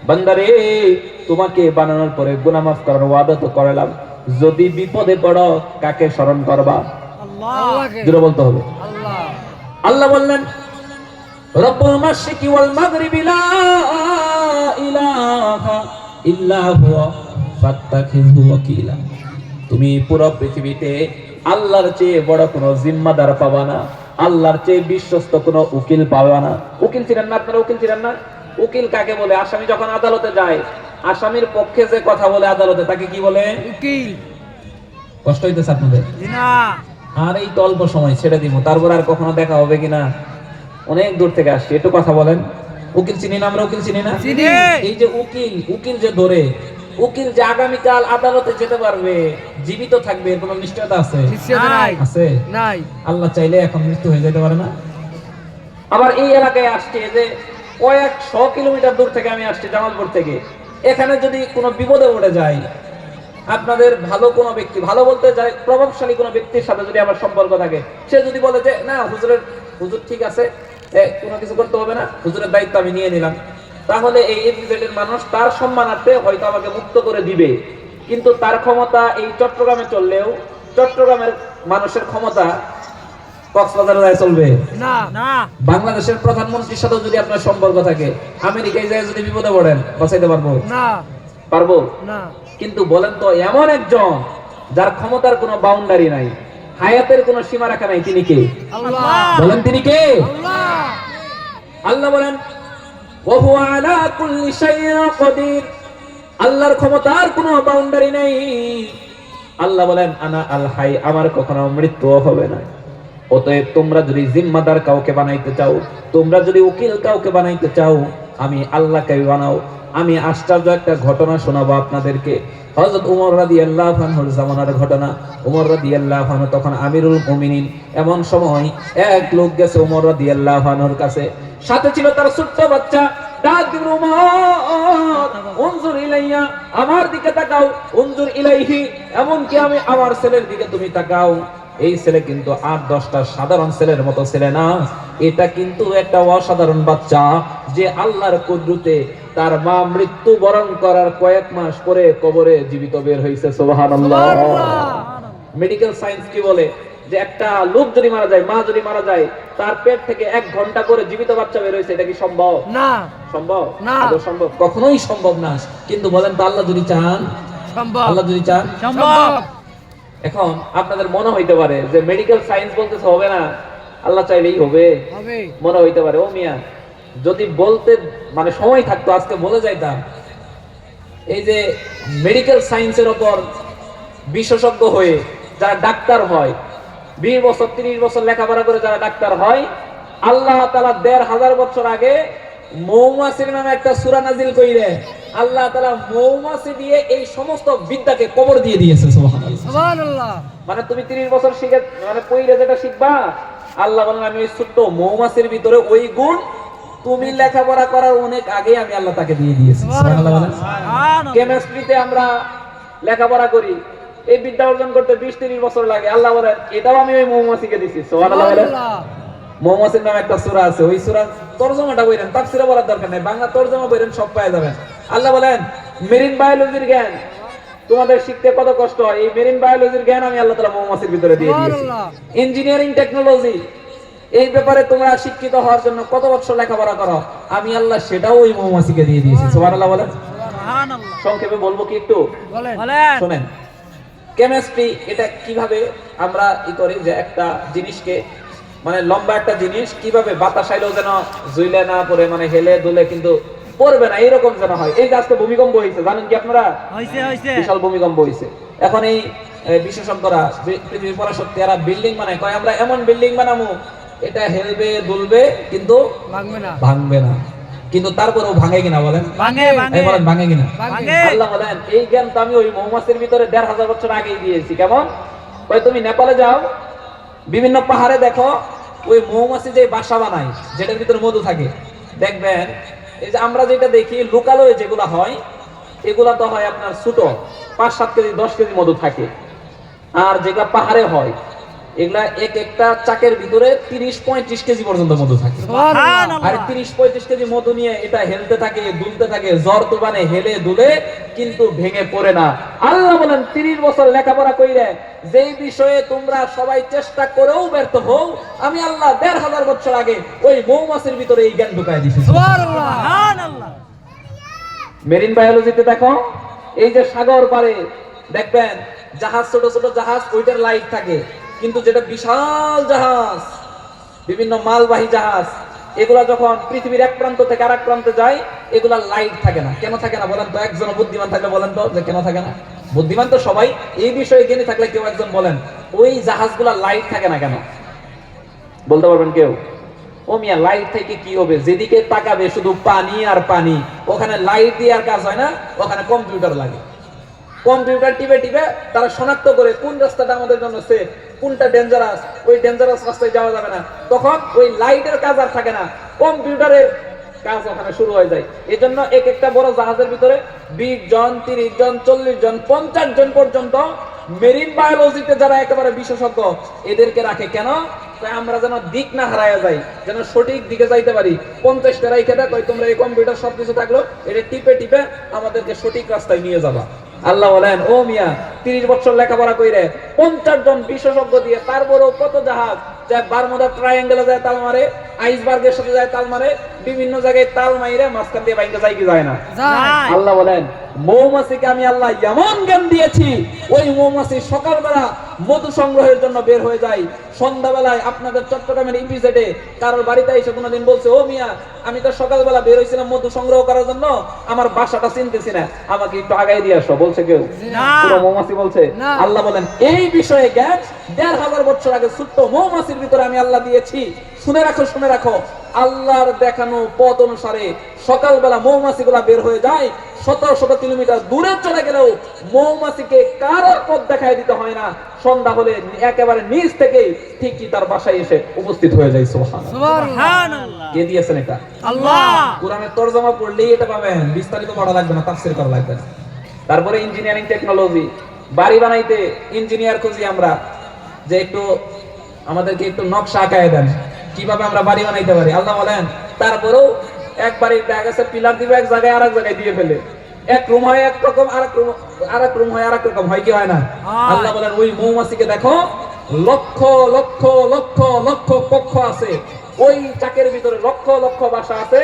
বান্দারে তোমাকে বানানোর পরে গুনাহ মাফ করার ওয়াদা তো করলাম, যদি বিপদে পড়ো কাকে স্মরণ করবা? আল্লাহকে। জোরে বলতে হবে আল্লাহ। আল্লাহ বললেন রব্বুল মাশরিকি ওয়াল মাগরিবি লা ইলাহা ইল্লা হুয়া ফাত্তাখিযু ওয়াকিলা। তুমি পুরো পৃথিবীতে আল্লাহর চেয়ে বড় কোনো জিম্মাদার পাবা না, আল্লাহর চেয়ে বিশ্বস্ত কোনো উকিল পাবা না। উকিল ছিলেন না আপনারা? উকিল ছিলেন না? উকিল কাকে বলে? আসামি যখন আদালতে যায়, আসামির পক্ষে যে কথা বলে আদালতে, তাকে কি বলে? উকিল। কষ্ট হইতেছে আপনাদের? না। আর এই তো অল্প সময় ছেড়ে দিব, তারপর আর কখনো দেখা হবে কিনা? অনেক দূর থেকে আসছি, একটু কথা বলেন। উকিল চিনি না আমরা? উকিল চিনি না? এই যে উকিল, উকিল যে ধরে, উকিল যে আগামীকাল আদালতে যেতে পারবে, জীবিত থাকবে, এর কোনো নিশ্চয়তা আছে? আছে নাই। আল্লাহ চাইলে এখন মৃত্যু হয়ে যেতে পারে না? আবার এই এলাকায় আসছে যে কয়েক 100 কিলোমিটার দূর থেকে আমি আসছি, জামালপুর থেকে। এখানে যদি কোনো বিপদে পড়ে যায়, আপনাদের ভালো কোনো ব্যক্তি, ভালো বলতে যায় প্রভাবশালী কোনো ব্যক্তির সাথে যদি আমার সম্পর্ক থাকে, সে যদি বলে যে না হুজুর ঠিক আছে, কোনো কিছু করতে হবে না, হুজুরের দায়িত্ব আমি নিয়ে নিলাম, তাহলে এই এপিজেডের মানুষ তার সম্মানার্থে হয়তো আমাকে মুক্ত করে দিবে। কিন্তু তার ক্ষমতা এই চট্টগ্রামে চললেও চট্টগ্রামের মানুষের ক্ষমতা কক্সবাজারে চলবে না। বাংলাদেশের প্রধানমন্ত্রীর সাথে যদি আপনার সম্পর্ক থাকে, আমেরিকায় যায় যদি বিপদে পড়েন, বাঁচাইতে পারবো না? পারবো না। কিন্তু বলেন তো, এমন একজন যার ক্ষমতার কোনো বাউন্ডারি নাই, হায়াতের কোনো সীমারেখা নাই, তিনি কে? আল্লাহ। বলেন তিনি কে? আল্লাহ। আল্লাহ বলেন ওয়া হুয়া আলা কুল্লি শাইইন কাদির, আল্লাহর ক্ষমতার কোনো বাউন্ডারি নেই। আল্লাহ বলেন আনা আল হাই, আমার কখনো মৃত্যু হবে না। অতএব তোমরা যদি জিম্মাদার কাউকে বানাইতে চাও, তোমরা যদি উকিল কাউকে বানাইতে চাও, আমি আল্লাহকে বানাও। আমি আশ্চর্য একটা ঘটনা শোনাবো আপনাদেরকে। হযরত ওমর রাদিয়াল্লাহু আনহুর জামানার ঘটনা। ওমর রাদিয়াল্লাহু আনহু তখন আমিরুল মুমিনিন। এমন সময় এক লোক গেছে ওমর রাদিয়াল্লাহু আনহুর কাছে, সাথে ছিল তার ছোট্ট বাচ্চা। ডাক দিল, ওমর উনজুর ইলাইয়া, আমার দিকে তাকাও। উনজুর ইলাইহি, এমন কি আমি আমার ছেলের দিকে তুমি তাকাও। এই ছেলে কিন্তু 8-10টা সাধারণ ছেলের মতো ছেলে না, এটা কিন্তু একটা অসাধারণ বাচ্চা, যে আল্লাহর কুদরতে তার মা মৃত্যুবরণ করার কয়েক মাস পরে কবরে জীবিত বের হয়েছে। সুবহানাল্লাহ। মেডিকেল সায়েন্স কি বলে যে একটা লোক যদি মারা যায়, মা যদি মারা যায়, তার পেট থেকে 1 ঘন্টা করে জীবিত বাচ্চা বের হয়েছে। এটা কি সম্ভব? না। সম্ভব না, আদৌ সম্ভব? কখনোই সম্ভব না। কিন্তু বলেন তো, আল্লাহ যদি চান সম্ভব। আল্লাহ যদি চান সম্ভব। এখন আপনাদের মনে হইতে পারে যে মেডিকেল সায়েন্স বলতেছে হবে না, আল্লাহ চাইলেই হবে, মনে হইতে পারে। ও মিয়া, যদি বলতে মানে সময় থাকতো আজকে বলে যাইতাম। এই যে মেডিকেল সায়েন্সের উপর বিশেষজ্ঞ হয়ে যারা ডাক্তার হয়, 20 বছর 30 বছর লেখাপড়া করে যারা ডাক্তার হয়, আল্লাহ তাআলা 1500 বছর আগে মৌমাছির নামে একটা সূরা নাজিল কইরে আল্লাহ তাআলা মৌমাছি দিয়ে এই সমস্ত বিদ্যাকে কবর দিয়ে দিয়েছে। সুবহানাল্লাহ। মানে তুমি 30 বছর শিখে মানে পড়ে যেটা শিখবা, আল্লাহ বলেন আমি ওই ছোট্ট মৌমাছির ভিতরে ওই গুণ তুমি লেখাপড়া করার অনেক আগে আমি আল্লাহ তাকে দিয়ে দিয়েছি। সুবহানাল্লাহ বলেন। কেমিস্ট্রিতে আমরা লেখাপড়া করি, এই বিদ্যা অর্জন করতে 20-30 বছর লাগে, আল্লাহ বলেন এটাও আমি ওই মৌমাছিকে দিয়েছি। সুবহানাল্লাহ বলেন। মৌমাছির নামে একটা সূরা আছে, ওই সূরার তরজমাটা বলেন, তাফসীরে বলার দরকার নাই, বাংলা তরজমা বলেন, সব পেয়ে যাবেন। আল্লাহ বলেন মেরিন বায়োলজির জ্ঞান তোমাদের শিখতে কত কষ্ট হয়, এই মেরিন বায়োলজির জ্ঞান আমি আল্লাহ তাআলা মৌমাছির ভিতরে দিয়ে দিয়েছি। ইঞ্জিনিয়ারিং টেকনোলজি, এই ব্যাপারে তোমরা শিক্ষিত হওয়ার জন্য কত বছর লেখাপড়া করো, আমি আল্লাহ সেটাও ওই মৌমাছিকে দিয়ে দিয়েছি। সুবহানাল্লাহ বলেন। সুবহানাল্লাহ। সংক্ষেপে বলবো কি একটু বলেন। শুনেন, কেমিস্ট্রি এটা কিভাবে আমরা ই করি যে একটা জিনিসকে মানে লম্বা একটা জিনিস কিভাবে বাতাস আইলেও যেন জুইলে না পড়ে, মানে হেলে দুলে কিন্তু পড়বে না, এরকম যেন হয়। এই গাছটা ভূমিকম্প হয়েছে, জানেন কি আপনারা? বিশাল ভূমিকম্প হয়েছে। এখন এই বিশেষজ্ঞরা পৃথিবীর পরাশক্তি এরা বিল্ডিং বানায়, কয় আমরা এমন বিল্ডিং বানাবো এটা হেলবে দুলবে কিন্তু ভাঙবে না। কিন্তু তারপরেও ভাঙে কিনা বলেন? বলেন ভাঙে কিনা? আল্লাহ বলেন এই জ্ঞান তো আমি ওই মৌমাছির ভিতরে 1500 বছর আগেই দিয়েছি। কেমন? কয় তুমি নেপালে যাও, বিভিন্ন পাহাড়ে দেখো ওই মৌমাছি যে বাসা বানায় যেটার ভিতরে মধু থাকে, দেখবেন এই যে আমরা যেটা দেখি লোকালয়ে যেগুলা হয়, এগুলা তো হয় আপনার ছোট, 5-7 কেজি 10 কেজি মধু থাকে। আর যেগুলা পাহাড়ে হয় এগুলা একটা চাকের ভিতরে 30-35 কেজি পর্যন্ত মধু থাকে। আর 30-35 কেজি মধু নিয়ে এটা হেলতে থাকে, দুলতে থাকে, জ্বর তুফানে হেলে দুলে কিন্তু ভেঙে পড়ে না। আল্লাহ বলেন 30 বছর লেখাপড়া কইরে যেই বিষয়ে তোমরা সবাই চেষ্টা করেও ব্যর্থ হও, আমি আল্লাহ 1500 বছর আগে ওই মৌমাছির ভিতরে এই জ্ঞান ঢুকাই দিয়েছি। সুবহানাল্লাহ। মেরিন বায়োলজিতে দেখো, এই যে সাগর পারে দেখবেন জাহাজ, ছোট ছোট জাহাজ, ওইটার লাইট থাকে, কিন্তু যেটা বিশাল জাহাজ, বিভিন্ন মালবাহী জাহাজ, এগুলা যখন পৃথিবীর এক প্রান্ত থেকে আরেক প্রান্তে যায়, এগুলা লাইট থাকে না। কেন থাকে না বলেন তো? একজন বুদ্ধিমান থাকলে বলেন তো যে কেন থাকে না? বুদ্ধিমান তো সবাই, এই বিষয়ে জ্ঞানী থাকলে কেউ একজন বলেন ওই জাহাজগুলা লাইট থাকে না কেন? বলতে পারবেন কেউ? ও মিয়া, লাইট থেকে কি হবে? যেদিকে তাকাবে শুধু পানি আর পানি, ওখানে লাইট দিয়ে আর কাজ হয় না, ওখানে কম্পিউটার লাগে। কম্পিউটার টিপে টিপে তারা শনাক্ত করে কোন রাস্তাটা আমাদের জন্য সেফ, কোনটা ডেঞ্জারাস, ওই ডেঞ্জারাস রাস্তায় যাওয়া যাবে না। তখন ওই লাইটের কাজ আর থাকে না, কম্পিউটারের কাজ ওখানে শুরু হয়ে যায়। এই জন্য এক একটা বড় জাহাজের ভিতরে 20 জন, 30 জন, 40 জন, 50 জন পর্যন্ত মেরিন বায়োলজিতে যারা একেবারে বিশেষজ্ঞ, এদেরকে রাখে। কেন? আমরা যেন দিক না হারায় যাই, যেন সঠিক দিকে যাইতে পারি। 50টা রাইখে দেয়, তোমরা এই কম্পিউটার সবকিছু থাকলো, এটা টিপে টিপে আমাদেরকে সঠিক রাস্তায় নিয়ে যাবা। আল্লাহ বলেন ও মিয়া, 30 বছর লেখাপড়া কইরে 50 জন বিশেষজ্ঞ দিয়ে তারপরেও কত জাহাজ যায় বারমুডা ট্রায়াঙ্গেলে যায় তাল মারে, আইসবার্গের সাথে যায় তাল মারে, বিভিন্ন জায়গায় তাল মাইরে মাঝখান দিয়ে বাইকে যায় কি যায় না? আল্লাহ বলেন মৌমাছিকে আমি আল্লাহ এমন জ্ঞান দিয়েছি, ওই মৌমাছি সকালবেলা মধু সংগ্রহের জন্য বের হয়ে যায়, সন্ধ্যাবেলায় আপনাদের চট্টগ্রামের ইপিজেডে কারোর বাড়িতে এসে কোনোদিন বলছে, ও মিয়া আমি তো সকালবেলা বের হয়েছিলাম মধু সংগ্রহ করার জন্য, আমার বাসাটা চিনতেছি না, আমাকে একটু আগাই দিয়ে আসো, বলছে কেউ? পুরো মৌমাছি বলছে? আল্লাহ বলেন এই বিষয়ে জ্ঞান ১৫০০ বছর আগে ছোট্ট মৌমাছির ভিতরে আমি আল্লাহ দিয়েছি। শুনে রাখো, শুনে রাখো, আল্লাহর দেখানো পথ অনুসারে সকালবেলা মৌমাছিগুলা বের হয়ে যায়, শত শত কিলোমিটার দূরে চলে গেলেও মৌমাছিকে কারোর পথ দেখায় দিতে হয় না, সন্ধ্যা হলে একেবারে নিচ থেকেই ঠিকই তার বাসায় এসে উপস্থিত হয়ে যায়। সুবহানাল্লাহ। কে দিয়েছেন এটা? আল্লাহ। কোরআনের তরজমা পড়লেই এটা পাবেন, বিস্তারিত পড়া লাগবে না, তাফসীর করা লাগবে না। তারপরে ইঞ্জিনিয়ারিং টেকনোলজি, বাড়ি বানাইতে ইঞ্জিনিয়ার খুঁজি আমরা, যে একটু আমাদেরকে একটু নকশা আঁকায় দেন কিভাবে আমরা বাড়ি বানাইতে পারি। আল্লাহ বলেন তারপরেও এক বাড়ির দেখা গেছে পিলার দিবে এক জায়গায় আর এক জায়গায় দিয়ে ফেলে, এক রুম হয় এক রকম, আরেক রুম হয় আরেক রকম, হয় কি হয় না? আল্লাহ বলেন ওই মৌমাছিকে দেখো, লক্ষ লক্ষ লক্ষ লক্ষ কক্ষ আছে, ওই চাকের ভিতরে লক্ষ লক্ষ বাসা আছে,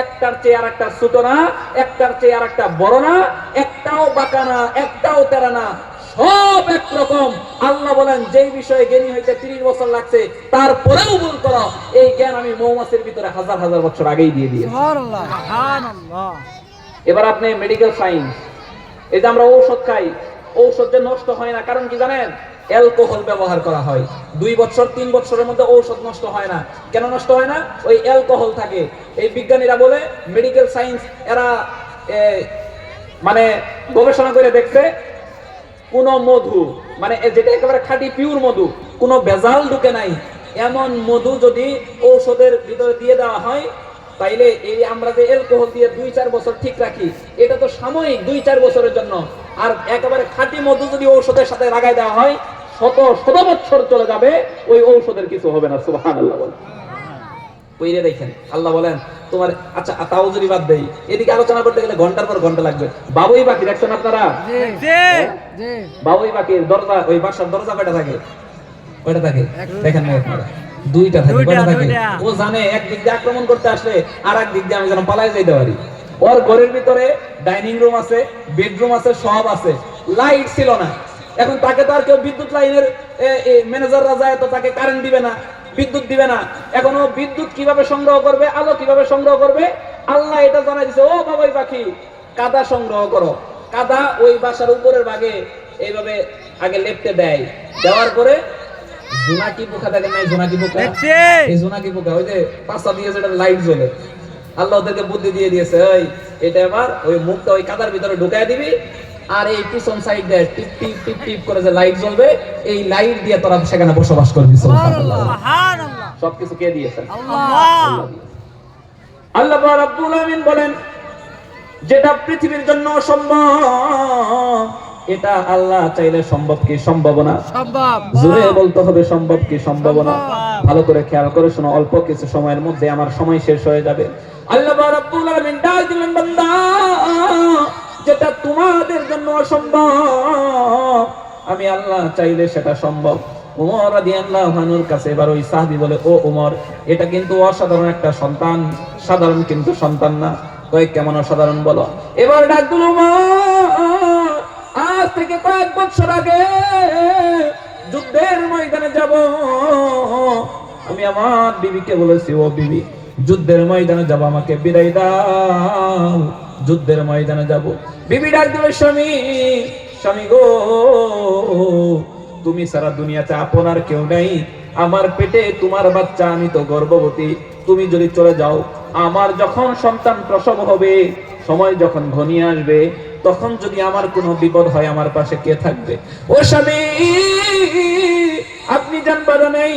একটার চেয়ে আর একটা ছোট না, একটার চেয়ে আর একটা বড় না, একটাও বাঁকা না, একটাও তেরা না, সব একরকম। আল্লাহ বলেন যেই বিষয়ে জ্ঞানী হইতে 30 বছর লাগছে তারপরেও ভুল করো, এই জ্ঞান আমি মৌমাছির ভিতরে হাজার হাজার বছর আগেই দিয়ে দিয়েছি। সুবহানাল্লাহ, সুবহানাল্লাহ। এবার আপনি মেডিকেল সায়েন্স, এই যে আমরা ঔষধ খাই, ঔষধ যে নষ্ট হয় না, কারণ কি জানেন? অ্যালকোহল ব্যবহার করা হয়। 2 বছর 3 বছরের মধ্যে ঔষধ নষ্ট হয় না। কেন নষ্ট হয় না? ওই অ্যালকোহল থাকে। এই বিজ্ঞানীরা বলে, মেডিকেল সায়েন্স এরা মানে গবেষণা করে দেখছে, কোন মধু মানে যেটা একেবারে খাঁটি পিওর মধু, কোনো ভেজাল ঢুকে নাই, এমন মধু যদি ঔষধের ভিতরে দিয়ে দেওয়া হয়, তাইলে এই আমরা যে অ্যালকোহল দিয়ে 2-4 বছর ঠিক রাখি, এটা তো সাময়িক 2-4 বছরের জন্য, আর একেবারে খাঁটি মধু যদি ঔষধের সাথে লাগাই দেওয়া হয়, শত শত বছর চলে যাবে, ওই ঔষধের কিছু হবে না। সুবহানাল্লাহ বলেন। কইরে দেখেন আল্লাহ বলেন তোমার, আচ্ছা তাও যদি বাদ দেই, এদিকে আলোচনা করতে গেলে ঘন্টার পর ঘন্টা লাগবে। বাবুই পাখি দেখছেন আপনারা? বাবুই পাখির দরজা, ওই বাসার দরজা কয়টা থাকে? কয়টা থাকে দেখেন না আপনারা? 2টা থাকে। কয়টা থাকে? ও জানে এক দিক দিয়ে আক্রমণ করতে আসলে আর এক দিক দিয়ে আমি যেন পালাই যাইতে পারি। ওর ঘরের ভিতরে ডাইনিং রুম আছে, বেডরুম আছে, সব আছে, লাইট ছিল না। এখন তাকে তো আর কেউ বিদ্যুৎ লাইনের ম্যানেজাররা যায় তো তাকে কারেন্ট দিবে না, বিদ্যুৎ দিবে না। এখন ও বিদ্যুৎ কিভাবে সংগ্রহ করবে, আলো কিভাবে সংগ্রহ করবে? আল্লাহ এটা জানাই দিছে, ও বাবাই পাখি কাদা সংগ্রহ করো। কাদা ওই বাসার উপরের ভাগে এইভাবে আগে লেপটে দেয়, দেওয়ার পরে জোনাকি পোকা থাকে না, জোনাকি পোকা, এই জোনাকি পোকা ওই যে পাশা দিয়ে যেটা লাইট জ্বলে, আল্লাহ ওদেরকে বুদ্ধি দিয়ে দিয়েছে, ওই এটা এবার ওই মুখটা ওই কাদার ভিতরে ঢুকায় দিবি, আর এই পিছন সাইড দিয়ে টিপ টিপ টিপ টিপ করে যে লাইট জ্বলবে, এই লাইট দিয়ে তোরা সেখানে বসবাস করবি। সুবহানাল্লাহ। সবকিছু কে দিয়েছেন? আল্লাহ। আল্লাহ রাব্বুল আমিন বলেন যেটা পৃথিবীর জন্য অসম্ভব, এটা আল্লাহ চাইলে সম্ভব কি সম্ভব না? সম্ভব। জোরে বলতে হবে সম্ভব কি সম্ভব না। ভালো করে খেয়াল করে শোনো, অল্প কিছু সময়ের মধ্যে আমার সময় শেষ হয়ে যাবে। আল্লাহ রাব্বুল আমিন ডাক দিলেন, বান্দা যেটা তোমাদের জন্য অসম্ভব, আমি আল্লাহ চাইলে সেটা সম্ভব। ওমর রাদিয়াল্লাহু আনহুর কাছে এবার ওই সাহাবী বলে, ও ওমর, এটা কিন্তু অসাধারণ একটা সন্তান, সাধারণ কিন্তু সন্তান না। কয় কেমন অসাধারণ বলো? এবার ডাক দিল, ওমর আজ থেকে কয়েক বছর আগে যুদ্ধের ময়দানে যাব, আমি আমার বিবিকে বলেছি, ও বিবি যুদ্ধের ময়দানে যাব, আমাকে বিদায় দাও, যুদ্ধের ময়দানে যাব। বিবি ডাক দিল, স্বামী স্বামী গো, তুমি সারা দুনিয়াতে আপনার কেউ নাই, আমার পেটে তোমার বাচ্চা, আমি তো গর্ভবতী, তুমি যদি চলে যাও, আমার যখন সন্তান প্রসব হবে, সময় যখন ঘনিয়ে আসবে, তখন যদি আমার কোনো বিপদ হয়, আমার পাশে কে থাকবে? ও স্বামী আপনি জানবার নেই,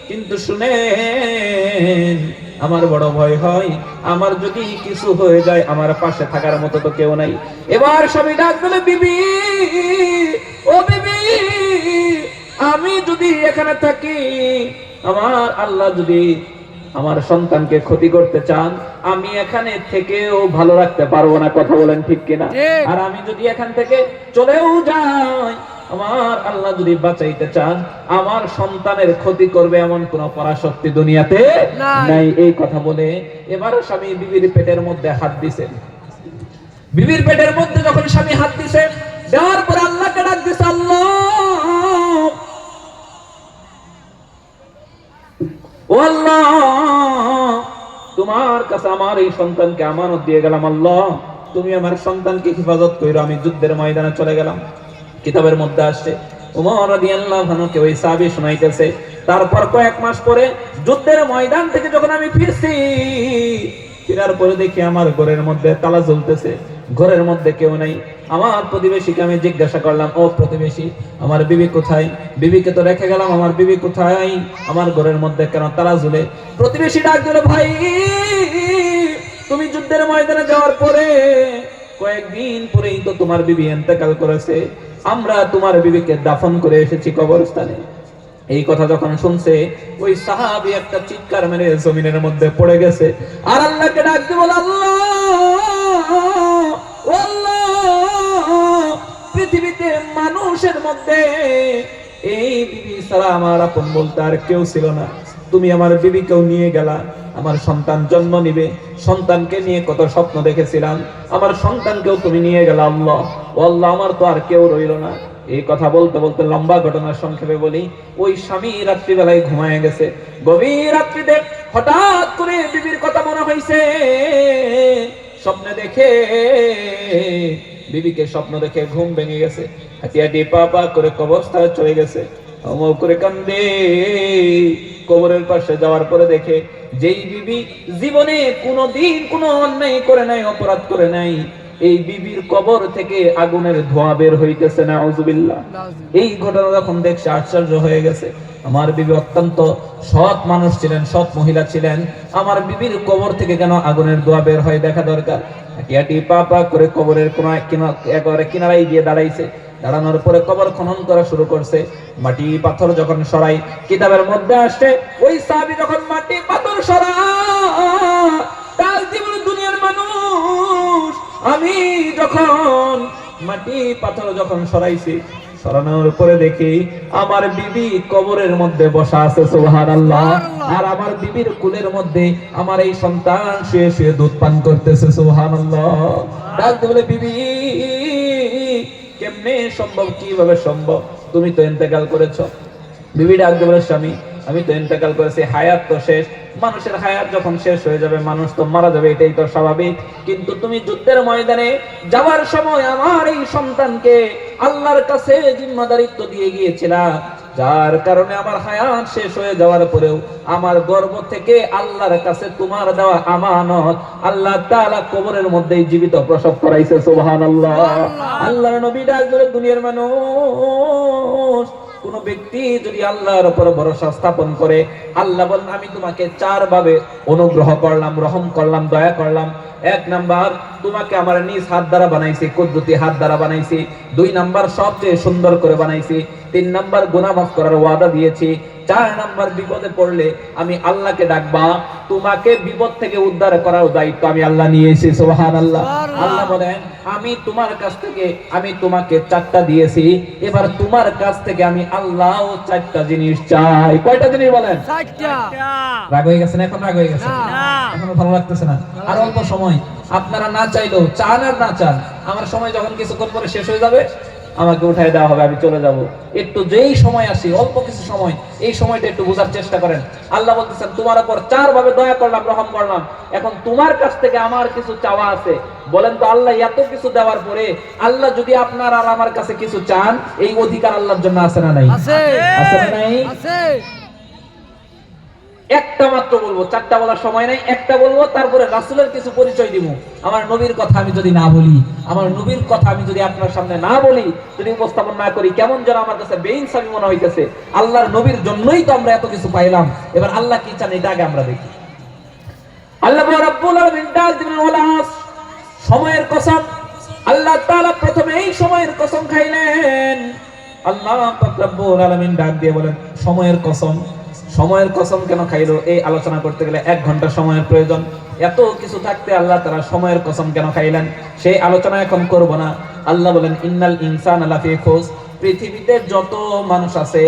কিন্তু শুনেন আমার বড় ভয় হয়, আমার যদি কিছু হয়ে যায়, আমার পাশে থাকার মতো তো কেউ নাই। এবার স্বামী ডাক দিলে, বিবি ও বিবি, আমি যদি এখানে থাকি, আমার আল্লাহ যদি আমার সন্তানকে ক্ষতি করতে চান, আমি এখানে থেকেও ভালো রাখতে পারবো না। কথা বলেন ঠিক কিনা? আর আমি যদি এখান থেকে চলেও যাই, আমার আল্লাহ যদি বাঁচাইতে চান, আমার সন্তানের ক্ষতি করবে এমন কোন পরাশক্তি দুনিয়াতে নাই। এই কথা বলে এবার স্বামী বিবির পেটের মধ্যে হাত দিছেন। বিবির পেটের মধ্যে যখন স্বামী হাত দিছে, দেওয়ার পর আল্লাহকে ডাক দিছে, আল্লাহ ও আল্লাহ, তোমার কাছে আমার এই সন্তানকে আমানত দিয়ে গেলাম। আল্লাহ, তুমি আমার সন্তানকে হেফাজত কইরো, আমি যুদ্ধের ময়দানে চলে গেলাম। কিতাবের মধ্যে আসছে ওমর রাদিয়াল্লাহু আনহু ওই সাহাবী শুনাইতেছে, তারপর কয়েক মাস পরে যুদ্ধের ময়দান থেকে যখন আমি ফিরার পরে দেখি আমার ঘরের মধ্যে তালা ঝুলতেছে, ঘরের মধ্যে কেউ নাই। আমার প্রতিবেশীকে আমি জিজ্ঞাসা করলাম, ও প্রতিবেশী, আমার বিবি কোথায়? বিবিকে তো রেখে গেলাম, আমার বিবি কোথায়? আমার ঘরের মধ্যে কেন তালা ঝুলে? প্রতিবেশী ডাক দিল, ভাই তুমি যুদ্ধের ময়দানে যাওয়ার পরে কয়েকদিন পরেই তো তোমার বিবি ইন্তেকাল করেছে, আমরা তোমার বিবিকে দাফন করে এসেছি কবরস্থানে। এই কথা যখন শুনছে, ওই সাহাবী একটা চিৎকার মেরে জমিনের মধ্যে পড়ে গেছে আর আল্লাহকে ডাক দিয়ে বলে, আল্লাহ, পৃথিবীতে মানুষের মধ্যে এই বিবি ছাড়া আমার আপন বলতে আর কেউ ছিল না। তুমি আমার বিবিকেও নিয়ে গেলা, আমার সন্তান জন্ম নিবে, সন্তানকে নিয়ে কত স্বপ্ন দেখেছিলাম, আমার সন্তানকেও তুমি নিয়ে গেলা। আল্লাহ ও আল্লাহ, আমার তো আর কেউ রইল না। এই কথা বলতে বলতে লম্বা ঘটনার সংক্ষেপে বলি, ওই স্বামী রাত্রিবেলায় ঘুমায় গেছে। গভীর রাত্রিতে হঠাৎ করে বিবির কথা মনে হয়েছে, স্বপ্নে দেখে বিবিকে স্বপ্ন দেখে ঘুম ভেঙে গেছে, হাঁটি হাঁটি পা পা করে কবরস্থানে চলে গেছে। অমর করে কান্দে। কবরের পাশে যাওয়ার পরে দেখে যেই বিবি জীবনে কোনোদিন কোনো অন্যায় করে নাই, অপরাধ করে নাই, এই বিবির কবর থেকে আগুনের ধোঁয়া বের হইতেছে। নাউজুবিল্লাহ। এই ঘটনা যখন দেখছে আশ্চর্য হয়ে গেছে। আমার বিবি অত্যন্ত সৎ মানুষ ছিলেন, সৎ মহিলা ছিলেন, আমার বিবির কবর থেকে কেন আগুনের ধোঁয়া বের হয় দেখা দরকার। হাঁটি পা পা করে কবরের একেবারে কিনারায় গিয়ে দাঁড়াইছে। দাঁড়ানোর পরে কবর খনন করা শুরু করছে। মাটি পাথর যখন সরাই, কিতাবের মধ্যে আসছে ওই সাহাবী যখন মাটি পাথর সরায়, তার জীবনে দুনিয়ার মানুষ, আমি যখন মাটি পাথর যখন সরাইছি, সরানোর পরে দেখি আমার বিবি কবরের মধ্যে বসা আছে। সুবহানাল্লাহ। আর আমার বিবির কুলের মধ্যে আমার এই সন্তান শুয়ে শুয়ে দুধ পান করতেছে। সুবহানাল্লাহ। ডাক বলে, বিবি কেমনে সম্ভব, কিভাবে সম্ভব? তুমি তো ইন্তেকাল করেছো। বিবি ডাক বলে, স্বামী আমি তো ইন্তেকাল করেছি, হায়াত তো শেষ। মানুষের হায়াত যখন শেষ হয়ে যাবে, মানুষ তো মারা যাবে, এটাই তো স্বাভাবিক। কিন্তু তুমি যুদ্ধের ময়দানে যাওয়ার সময় আমার এই সন্তানকে আল্লাহর কাছে জিম্মাদারিত্ব দিয়ে গিয়েছিলা, যার কারণে আমার হায়াত শেষ হয়ে যাওয়ার পরেও আমার গর্ভ থেকে আল্লাহর কাছে তোমার দেওয়া আমানত আল্লাহ তাআলা কবরের মধ্যেই জীবিত প্রসব করাইছে। সুবহানাল্লাহ। আল্লাহর নবী ডাক বলে, দুনিয়ার মানুষ, কোন ব্যক্তি যদি আল্লাহর উপর ভরসা স্থাপন করে, আল্লাহ বলেন আমি তোমাকে চার ভাবে অনুগ্রহ করলাম, রহম করলাম, দয়া করলাম। এক নাম্বার, তোমাকে আমার নিজ হাত দ্বারা বানাইছি, কুদরতি হাত দ্বারা বানাইছি। দুই নাম্বার, সবচেয়ে সুন্দর করে বানাইছি। তিন নাম্বার, গুনাহ মাফ করার ওয়াদা দিয়েছি। চার নাম্বার, বিপদে পড়লে আমি আল্লাহকে ডাকবা, তোমাকে বিপদ থেকে উদ্ধার করার দায়িত্ব আমি আল্লাহ নিয়েছি। সুবহানাল্লাহ। আল্লাহ বলেন আমি তোমার কাছ থেকে আমি তোমাকে চারটা দিয়েছি, এবার তোমার কাছ থেকে আমি আল্লাহ চারটা জিনিস চাই। কয়টা জিনিস বলেন? চারটা। রাগ হয়ে গেছে না? এখন রাগ হয়ে গেছে? এখনো ভালো লাগতেছে না? আর অল্প সময়, আপনারা না চাইলেও, চান আর না চান, আমার সময় যখন কিছুক্ষণ পরে শেষ হয়ে যাবে, আমাকে উঠাই দেওয়া হবে, আমি চলে যাব। একটু যেই সময় আসি, অল্প কিছু সময়, এই সময়টা একটু বোঝার চেষ্টা করেন। আল্লাহ বলতেছেন তোমার উপর চার ভাবে দয়া করলাম, রহম করলাম, এখন তোমার কাছ থেকে আমার কিছু চাওয়া আছে। বলেন তো, আল্লাহ এত কিছু দেওয়ার পরে আল্লাহ যদি আপনার আর আমার কাছে কিছু চান, এই অধিকার আল্লাহর জন্য আছে না নাই? আছে না নাই? আছে। একটা মাত্র বলবো, চারটা বলার সময় নাই, একটা বলবো, তারপরে রাসূলের কিছু পরিচয় দিব। আমার নবীর কথা আমি যদি না বলি, আমার নবীর কথা আমি যদি আপনার সামনে না বলি, যদি উপস্থাপন না করি, কেমন যেন আমার কাছে বেইনসাফি মনে হইতেছে। আল্লাহর নবীর জন্যই তো আমরা এত কিছু পাইলাম। এবার আল্লাহ কি চান এটা আগে আমরা দেখি। আল্লাহ রাব্বুল আলামিন ডাক দিলেন, ওয়াল আসর, সময়ের কসম। আল্লাহ তাআলা প্রথমে এই সময়ের কসম খাইলেন। আল্লাহ পাক রব্বুল আলামিন ডাক দিয়ে বলেন, সময়ের কসম। সময়ের কসম কেন খাইলো? এই আলোচনা করতে গেলে 1 ঘন্টা সময়ের প্রয়োজন। এত কিছু থাকতে আল্লাহ তাআলা সময়ের কসম কেন খাইলেন, সেই আলোচনা এখন করব না। আল্লাহ বলেন, ইন্নাল ইনসানা লাফি খুসর, পৃথিবীতে যত মানুষ আছে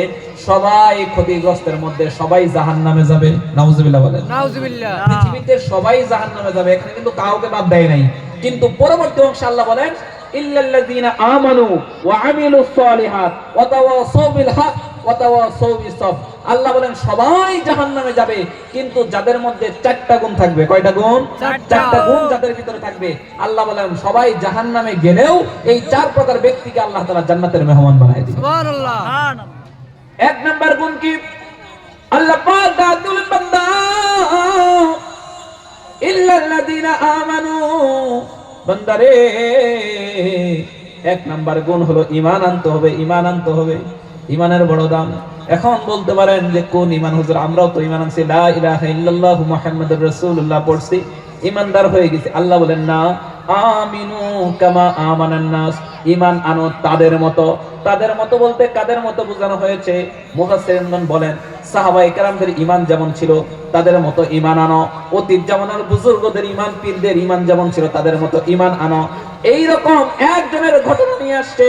সবাই ক্ষতিগ্রস্তের মধ্যে, সবাই জাহান্নামে যাবে। নাউজুবিল্লাহ বলেন। নাউজুবিল্লাহ। পৃথিবীতে সবাই জাহান্নামে যাবে, এখানে কিন্তু কাউকে বাদ দেয় নাই। কিন্তু পরবর্তী অংশে আল্লাহ বলেন ইল্লাল্লাযীনা আমানু ওয়া আমিলুস সালিহাত ওয়া তাওয়াসাউ বিল হক ওয়া তাওয়াসাউ বিস সাবর। আল্লাহ বলেন সবাই জাহান্নামে যাবে, কিন্তু যাদের মধ্যে চারটা গুণ থাকবে। কয়টা গুণ? চারটা গুণ যাদের ভিতরে থাকবে। আল্লাহ বলেন সবাই জাহান্নামে গেলেও এই চার প্রকার ব্যক্তিকে আল্লাহ তাআলা জান্নাতের মেহমান বানায় দিবেন। সুবহানাল্লাহ। এক নাম্বার গুণ কি? আল্লাহ পাক ডাক দিলেন বান্দা ইল্লাল্লাযীনা আমানু, বান্দারে এক নাম্বার গুণ হলো ঈমান আনতে হবে, ঈমান আনতে হবে। ঈমানের বড় দাম। এখন বলতে পারেন যে কোন ঈমান হুজুর? আমরাও তো ঈমান আনছি, লা ইলাহা ইল্লাল্লাহু মুহাম্মাদুর রাসূলুল্লাহ পড়ছি, ঈমানদার হয়ে গেছি। আল্লাহ বলেন না, আমিনু কামা আমানান নাস, ঈমান আনো তাদের মতো। তাদের মতো বলতে কাদের মতো বোঝানো হয়েছে? মুফাসসিরিনগণ বলেন সাহাবায়ে কেরামদের ঈমান যেমন ছিল তাদের মতো ঈমান আনো, অতীত জামানার বুজুর্গদের ঈমান, পীরদের ঈমান যেমন ছিল তাদের মতো ঈমান আনো। এই রকম একজনের ঘটনা নিয়ে আসছে।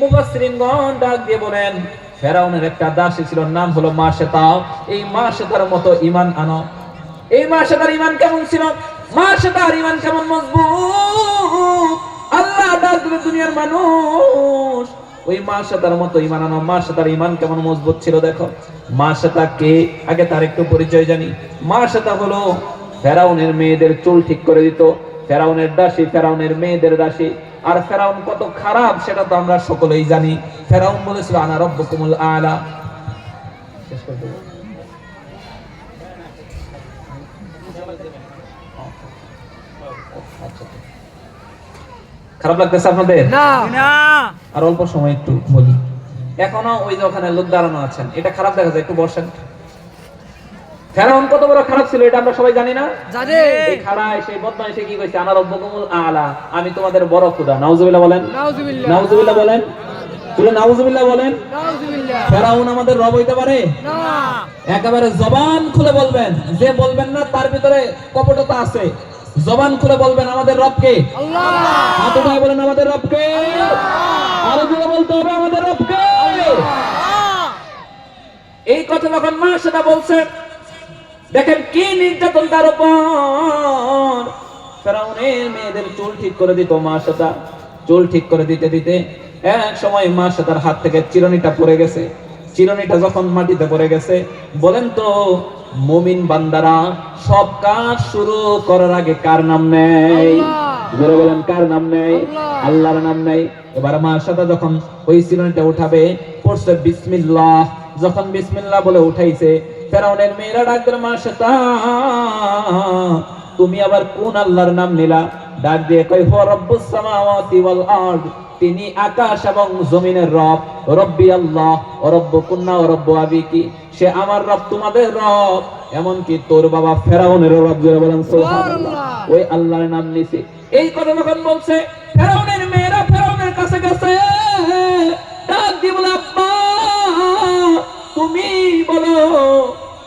মুফাসসিরিনগণ ডাক দিয়ে বলেন ফেরাউনের একটা দাসী ছিল, নাম হলো মাশেতা। এই মাশেতার মতো ঈমান আনো। এই মাশেতার ঈমান কেমন ছিল? মাশেতার ঈমান কেমন মজবুত! আল্লাহ ডাক দিবে দুনিয়ার মানুষ ওই মাশেতার মতো ঈমান আনো। মাশেতার ঈমান কেমন মজবুত ছিল দেখো। মাশেতা কে? আগে তার একটু পরিচয় জানি। মাশেতা হলো ফেরাউনের মেয়েদের চুল ঠিক করে দিত, ফেরাউনের দাসী, ফেরাউনের মেয়েদের দাসী। আর ফেরাউন কত খারাপ সেটা তো আমরা সকলেই জানি। ফেরাউন বলেছিল আনা রাব্বুকুমুল আলা। শেষ করে দেব। খারাপ লাগতেছে আপনাদের? না। আর অল্প সময় একটু বলি। এখনো ওই যে ওখানে লোক দাঁড়ানো আছেন, এটা খারাপ দেখা যায়, একটু বসেন। ফেরাউন কত বড় খারাপ ছিল এটা আমরা সবাই জানি না? জানি। এই খাড়ায় সেই বদমাইশে কি কইছে? আনা রাব্বুকুমুল আলা, আমি তোমাদের বড় খোদা। নাউজুবিল্লাহ বলেন। নাউজুবিল্লাহ। নাউজুবিল্লাহ বলেন। তুলে নাউজুবিল্লাহ বলেন। নাউজুবিল্লাহ। ফেরাউন আমাদের রব হইতে পারে না। একেবারে জবান খুলে বলবেন, যে বলবেন না তার ভিতরে কপটতা আছে। জবান খুলে বলবেন আমাদের রবকে। আল্লাহ। হাত উঠায় বলেন আমাদের রবকে। আরো জোরে বলতে হবে আমাদের রবকে। এই কথা যখন মা সেটা বলছে, দেখেন কি নির্যাতন তার উপর। ফেরাউনের মেয়েদের চুল ঠিক করে দিত মা সেটা। চুল ঠিক করে দিতে দিতে এক সময় মা সেটার হাত থেকে চিরুনিটা পড়ে গেছে। চিরুনিটা যখন মাটিতে পড়ে গেছে, বলেন তো মুমিন বান্দারা সব কাজ শুরু করার আগে কার নাম নেয়? জোরে বলেন কার নাম নেয়? আল্লাহর নাম নেয়। এবার মা সেটা যখন ওই চিরুনিটা উঠাবে, পড়ছে বিসমিল্লাহ। যখন বিসমিল্লাহ বলে উঠাইছে, ফেরাউনের মেয়েরা ডাক দিল মা সেটা তুমি আবার কোন আল্লাহর নাম নিলা? ডাক দিয়ে কই হুয়া রব্বুস সামাওয়াতি ওয়াল আরদ, তিনি আকাশ এবং জমিনের রব। রব্বি আল্লাহ ও রব্বুকুন্না ও রব্বু আবিকি, সে আমার রব তোমাদের রব, এমনকি তোর বাবা ফেরাউনের রব। জোরে বলেন সুবহানাল্লাহ। ওই আল্লাহর নাম নিছে। এই কথা যখন বলছে, ফেরাউনের মেয়েরা ফেরাউনের কাছে গেছে, ডাক দিয়ে বলে আব্বা তুমি বলো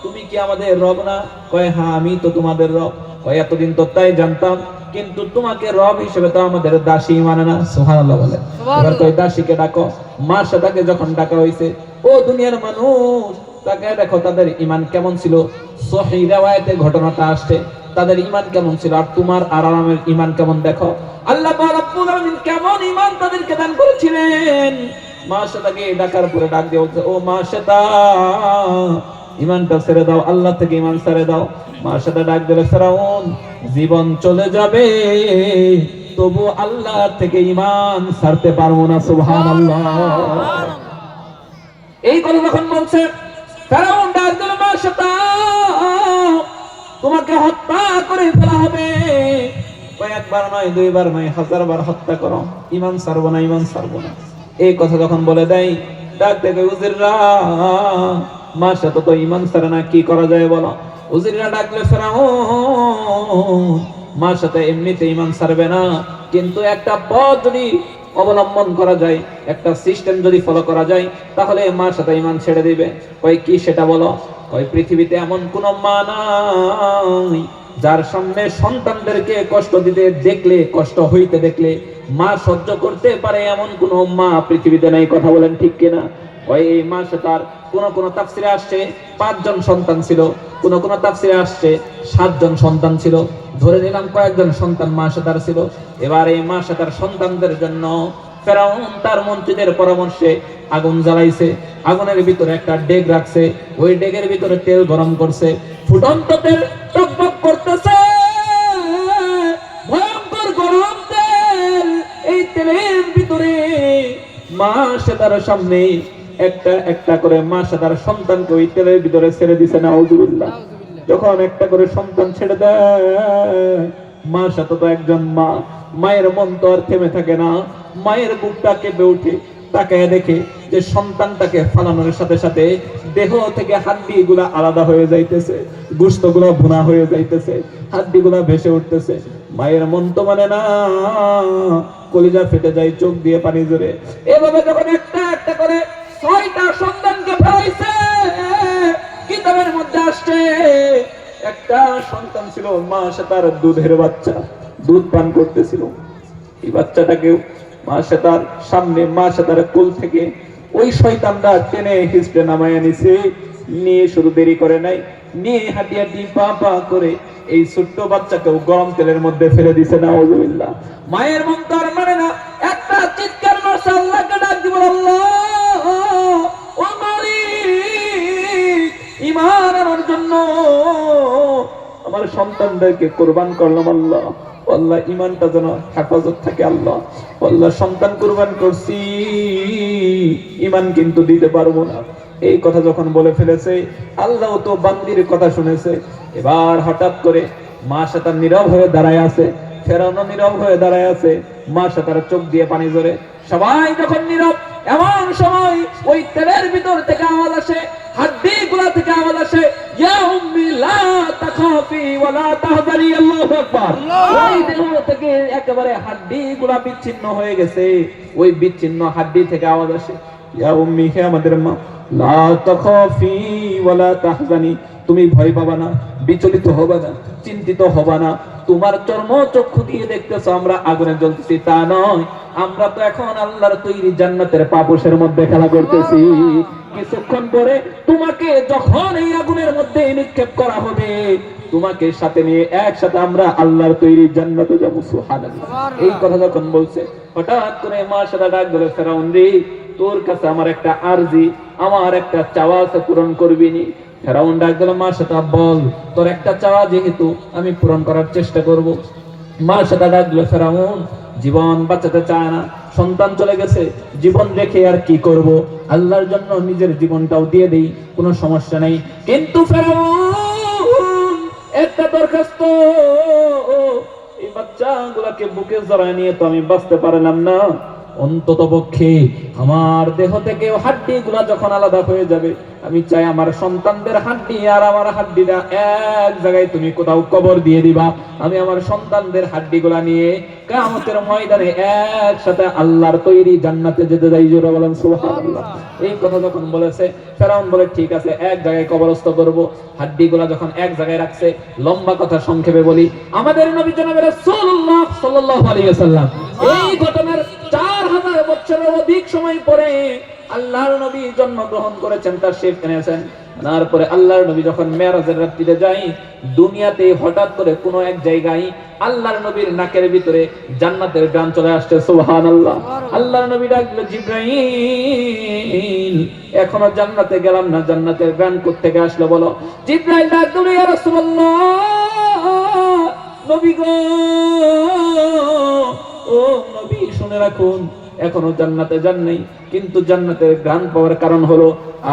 তুমি কি আমাদের রব না? কয় হ্যাঁ আমি তো তোমাদের রব। কয় এতদিন তো তাই জানতাম, কিন্তু তোমাকে রব হিসেবে তো আমাদের দাসী মানে না। সুবহানাল্লাহ বলে। এবার কয় দাসীকে ডাকো। মা সেটাকে যখন ডাকা হইছে, ও দুনিয়ার মানুষ তাকে দেখো তাদের ঈমান কেমন ছিল। সহিহ riwayate ঘটনাটা আসছে, তাদের ঈমান কেমন ছিল। আর তোমার আর আরামের ঈমান কেমন দেখো। আল্লাহ পাক রব্বুল আলামিন কেমন ঈমান তাদেরকে দান করেছিলেন। মা সেটাকে ডাকার পরে ডাক দিয়ে বলছে, ও মা সেটা ঈমানটা ছেড়ে দাও, আল্লাহ থেকে ঈমান ছেড়ে দাও। মা সেটা ডাক দিলে ফেরাউন জীবন চলে যাবে তবু আল্লাহ থেকে ঈমান ছাড়তে পারবো না। সুবহানাল্লাহ। এই কথা যখন বলছে, ফেরাউন ডাক দিল মা সেটা তোমাকে হত্যা করে ফেলা হবে। কয়েকবার নয়, দুইবার নয়, 1000 বার হত্যা করো, ঈমান ছাড়বো না, ঈমান ছাড়বো না। এই কথা যখন বলে দেয়, ডাক থেকে উজিররা মার সাথে তো ঈমান ছাড়ে না, কি করা যায় বলো? উজিররা ডাকলে ফেরাউন মার সাথে এমনিতে ঈমান ছাড়বে না, কিন্তু একটা পথ যদি অবলম্বন করা যায়, একটা সিস্টেম যদি ফলো করা যায়, তাহলে মার সাথে ঈমান ছেড়ে দিবে। কই কি সেটা বলো? কই পৃথিবীতে এমন কোন মা নাই যার সামনে সন্তানদেরকে কষ্ট দিতে দেখলে, কষ্ট হইতে দেখলে মা সহ্য করতে পারে এমন কোন মা পৃথিবীতে নাই। কথা বলেন ঠিক কিনা? ওই মা তার কোন তাফসিরে আসছে 5 জন সন্তান ছিল, কোন তাফসিরে আসছে 7 জন সন্তান ছিল। ধরে নিলাম কয়েকজন সন্তান মা তার ছিল। এবার এই মা তার সন্তানদের জন্য ফেরাউন তার মন্ত্রীদের পরামর্শে আগুন জ্বালাইছে। আগুনের ভিতরে একটা ডেগ রাখছে, ওই ডেগের ভিতরে তেল গরম করছে, ফুটন্ত তেল টকবক করতেছে, ভয়ঙ্কর গরম তেল। এই তেলের ভিতরে মা তার সামনে একটা একটা করে মা তার সন্তানকে ওই তেলের ভিতরে ছেড়ে দিছে। নাউজুবিল্লাহ। যখন একটা করে সন্তান ছেড়ে দেয়, মা সাথে তো একজন মা, মায়ের মন তো আর থেমে থাকে না। মায়ের বুকটা কেঁপে উঠে, তাকায় দেখে যে সন্তানটাকে ফালানোর সাথে সাথে দেহ থেকে হাড্ডি গুলা আলাদা হয়ে যাইতেছে, গোশত গুলা ভুনা হয়ে যাইতেছে, হাড্ডি গুলা ভেসে উঠতেছে। মায়ের মন তো মানে না, কলিজা ফেটে যায়, চোখ দিয়ে পানি ঝরে। এভাবে যখন একটা একটা করে 6টা সন্তানকে ফেলাইছে, কিতাবের মধ্যে আসছে একটা সন্তান ছিল মা তার দুধের বাচ্চা, দুধ পান করতেছিল। এই বাচ্চাটাকেও মা তার সামনে, মা তার কোল থেকে ওই শয়তানরা টেনে হিস্টে নামায় নিছে। নিয়ে শুধু দেরি করে নাই, নিয়ে হাঁটি হাঁটি পা পা করে এই ছোট্ট বাচ্চাকেও গরম তেলের মধ্যে ফেলে দিছে। নাউজুবিল্লাহ। মায়ের মন তো আর মানে না, একটা চিৎকার মারছে, আল্লাহকে ডাক দিব, আল্লাহ ও মালিক, ঈমান আনার জন্য আমার সন্তানদেরকে কুরবান করলাম। আল্লাহ আল্লাহ ঈমানটা যেন হেফাজত থাকে। আল্লাহ আল্লাহ সন্তান কুরবান করছি, ঈমান কিন্তু দিতে পারবো না। এই কথা যখন বলে ফেলেছে, আল্লাহ তো বান্দির কথা শুনেছে। এবার হঠাৎ করে মা তার নীরব হয়ে দাঁড়ায় আছে, ফেরাউনও নীরব হয়ে দাঁড়ায় আছে, মা তার চোখ দিয়ে পানি ঝরে। সবাই যখন নীরব, এমন সময় ওই তেলের ভিতর থেকে আওয়াজ আসে, হাড্ডি গুলা থেকে আওয়াজ আসে, ইয়া উম্মি লা তাখাফি ওয়া লা তাহজানি। আল্লাহু আকবার। ওই দেহ থেকে একেবারে হাড্ডি গুলা বিচ্ছিন্ন হয়ে গেছে। ওই বিচ্ছিন্ন হাড্ডি থেকে আওয়াজ আসে, ইয়া উম্মি, হে আমাদের মা, লা তাখাফি ওয়া লা তাহজানি, তুমি ভয় পাবা না, বিচলিত হবা না, চিন্তিত হবা না। তোমার চর্ম চক্ষু দিয়ে দেখতেছো আমরা আগুনে জ্বলতেছি, তা নয়। আমরা তো এখন আল্লাহর তৈরি জান্নাতের পাপোশের মধ্যে খেলা করতেছি। কিছুক্ষণ পরে তোমাকে যখন এই আগুনের মধ্যে নিক্ষেপ করা হবে, তোমাকে সাথে নিয়ে একসাথে আমরা আল্লাহর তৈরি জান্নাতে যাবো। সুবহানাল্লাহ। এই কথা যখন বলছে, হঠাৎ করে মা সাদা ডাক দিল, ফেরাউন রে, তোর কাছে আমার একটা আরজি, আমার একটা চাওয়া আছে, পূরণ করবি নি? ফেরাউন ডাক দিল, মা সাদা বল, তোর একটা চাওয়া যেহেতু আমি পূরণ করার চেষ্টা করব। মা সাদা ডাক দিল, ফেরাউন জীবন বাঁচাতে চায় না, সন্তান চলে গেছে, জীবন রেখে আর কি করব, আল্লাহর জন্য নিজের জীবনটাও দিয়ে দেই, কোনো সমস্যা নেই। কিন্তু ফেরাউন একটা দরখাস্ত, এই বাচ্চাগুলোকে বুকে জড়ায় নিয়ে তো আমি বাঁচতে পারলাম না। অন্তত পক্ষে আমার দেহ থেকে হাড্ডি গুলা যখন আলাদা হয়ে যাবে, আমি চাই আমার সন্তানদের হাড্ডি আর আমার হাড্ডিটা এক জায়গায় তুমি কোথাও কবর দিয়ে দিবা। আমি আমার সন্তানদের হাড্ডি গুলা নিয়ে কিয়ামতের ময়দানে একসাথে আল্লাহর তৈরি জান্নাতে যেতে যাই। জোরে বলেন সুবহানাল্লাহ। এই কথা যখন বলেছে, ফেরাউন বলে ঠিক আছে, এক জায়গায় কবরস্থ করব। হাড্ডি গুলা যখন এক জায়গায় রাখছে, লম্বা কথা সংক্ষেপে বলি, আমাদের নবী জনাব রাসূলুল্লাহ সাল্লাল্লাহু আলাইহি ওয়াসাল্লাম এই ঘটনার 4000 বছরের অধিক সময় পরে আল্লাহর নবী জন্মগ্রহণ করেছেন, তাশরীফ এনেছেন। তারপরে আল্লাহর নবী যখন মেরাজের রাত্রিতে যায়, দুনিয়াতে হঠাৎ করে কোন এক জায়গায় আল্লাহর নবীর নাকের ভিতরে জান্নাতের গান চলে আসছে। সুবহানাল্লাহ। আল্লাহর নবী ডাকলেন, জিবরাইল, এখনো জান্নাতে গেলাম না, জান্নাতের গান কোথা থেকে আসলো বলো? জিবরাইল ডাকলো, ইয়া রাসূলুল্লাহ, নবী গো, ও নবী শুনে রাখুন, এখনো জান্নাতে যান নাই, কিন্তু জান্নাতের গান পাওয়ার কারণ হলো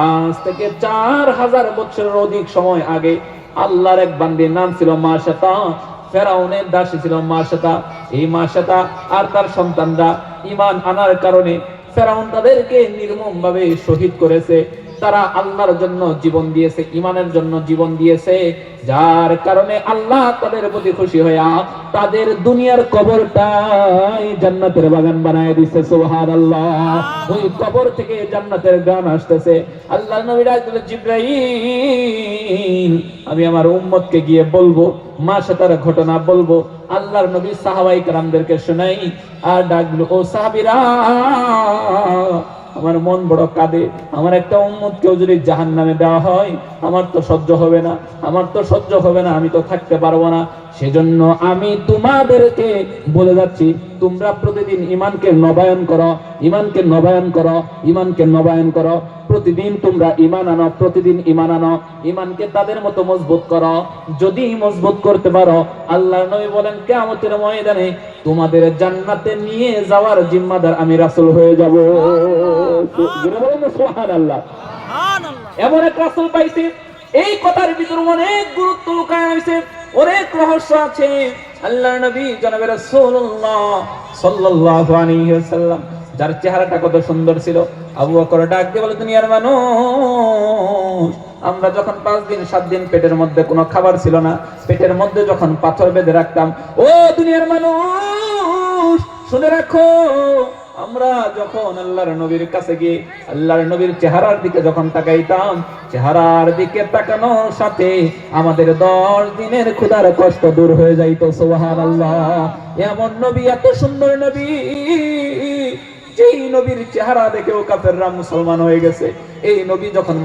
আজ থেকে 4000 বছরের অধিক সময় আগে আল্লাহর এক বান্দির নাম ছিল মাশাতা। ফেরাউনের দাসী ছিল মাশাতা। এই মাশাতা আর তার সন্তানরা ঈমান আনার কারণে ফেরাউন তাদেরকে নির্মমভাবে শহীদ করেছে। তারা আল্লাহর জন্য জীবন দিয়েছে, ইমানের জন্য জীবন দিয়েছে, যার কারণে আল্লাহ তাদের প্রতি খুশি হয়ে তাদের দুনিয়ার কবরটাই জান্নাতের বাগান বানায় দিয়েছে। সুবহানাল্লাহ। ওই কবর থেকে জান্নাতের গান আসতেছে। আল্লাহ নবী ডাকলেন, জিবরাইল আমি আমার উম্মতকে গিয়ে বলবো, মা সাতার ঘটনা বলবো। আল্লাহর নবী সাহাবায়ে কেরামদেরকে শোনাই আর ডাকলো, ও সাহাবীরা আমার মন বড় কাঁদে, আমার একটা উম্মতকেও যদি জাহান্নামে দেওয়া হয় আমার তো সহ্য হবে না, আমার তো সহ্য হবে না, আমি তো থাকতে পারবো না। সেজন্য আমি তোমাদেরকে বলে যাচ্ছি, তোমরা প্রতিদিন ঈমানকে নবায়ন করো, ঈমানকে নবায়ন করো, ঈমানকে নবায়ন করো। প্রতিদিন তোমরা ঈমান আনো, প্রতিদিন ঈমান আনো, ঈমানকে তাদের মতো মজবুত করো। যদি মজবুত করতে পারো, আল্লাহর নবী বলেন কিয়ামতের ময়দানে তোমাদের জান্নাতে নিয়ে যাওয়ার জিম্মাদার আমি রাসূল হয়ে যাব। সুবহানাল্লাহ। এমন এক রাসূল পাইছি, এই কথার ভিতরে অনেক গুরুত্ব লুকায় আছে, অনেক রহস্য আছে। আল্লাহর নবী জনাবে রাসূলুল্লাহ সাল্লাল্লাহু আলাইহি ওয়াসাল্লাম, যার চেহারাটা কত সুন্দর ছিল। আবু বকর ডাক দিয়ে বলে, দুনিয়ার মানুষ, আমরা যখন 5 দিন 7 দিন পেটের মধ্যে কোনো খাবার ছিল না, পেটের মধ্যে যখন পাথর বেঁধে রাখতাম, ও দুনিয়ার মানুষ শুনে রাখো, আমরা যখন আল্লাহর নবীর কাছে গিয়ে আল্লাহর নবীর চেহারার দিকে যখন তাকাইতাম, চেহারার দিকে তাকানোর সাথে আমাদের 10 দিনের ক্ষুধার কষ্ট দূর হয়ে যাইত। সুবহানাল্লাহ। এমন নবী, এত সুন্দর নবী, যেই নবীর চেহারা দেখেও কাফেররা মুসলমান হয়ে গেছে। এই নবী যখন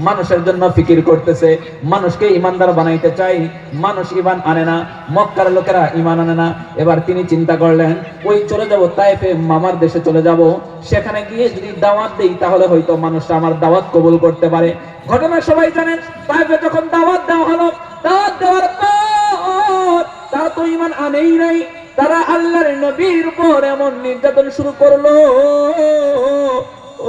মানুষের জন্য ফিকির করতেছে, মানুষকে ইমানদার বানাইতে চাই, মানুষ ঈমান আনে না, মক্কার লোকেরা ঈমান আনে না। এবার তিনি চিন্তা করলেন, ওই চলে যাব তায়েফে, মামার দেশে চলে যাব, সেখানে গিয়ে যদি দাওয়াত দেই তাহলে হয়তো মানুষ আমার দাওয়াত কবুল করতে পারে। ঘটনা সবাই জানেন, তায়েফে যখন দাওয়াত দেওয়া হলো, দাওয়াত দেওয়ার পর তারা তো ঈমান আনেই নাই, তারা আল্লাহর নবীর উপর এমন নির্যাতন শুরু করলো।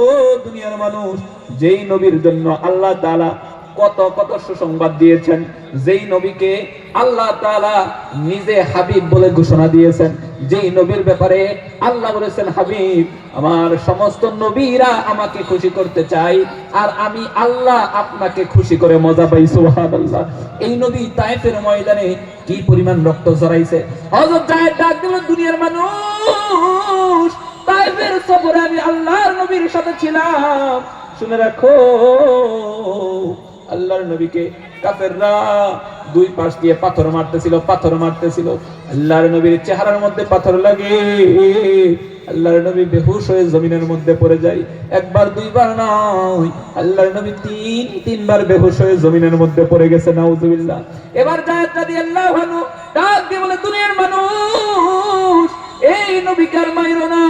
ও দুনিয়ার মানুষ, যেই নবীর জন্য আল্লাহ তাআলা কত কত সুসংবাদ দিয়েছেন, যেই নবীকে আল্লাহ তাআলা নিজে হাবিব বলে ঘোষণা দিয়েছেন, যেই নবীর ব্যাপারে আল্লাহ বলেছেন, হাবিব আমার সমস্ত নবীরা আমাকে খুশি করতে চাই, আর আমি আল্লাহ আপনাকে খুশি করে মজা পাই। সুবহানাল্লাহ। এই নবী তায়েফের ময়দানে কি পরিমাণ রক্ত ঝরাইছে। হযরত জায়েদ ডাক দিল, দুনিয়ার মানুষ, তায়েফের সফরে আমি আল্লাহর নবীর সাথে ছিলাম, শুনে রাখো, আল্লাহর নবীকে কাফেররা 2 পাশ দিয়ে পাথর মারতেছিল। আল্লাহর নবীর চেহারার মধ্যে পাথর লাগে, আল্লাহর নবী বেহুশ হয়ে জমিনের মধ্যে পড়ে যায়। একবার 2 বার নয়, আল্লাহর নবী 3 বার বেহুশ হয়ে জমিনের মধ্যে পড়ে গেছে। নাউজুবিল্লাহ। এবার জায়েদ রাদিয়াল্লাহু আনহু ডাক দিয়ে বলে, দুনিয়ার মানুষ, এই নবীকে আর মাইরো না,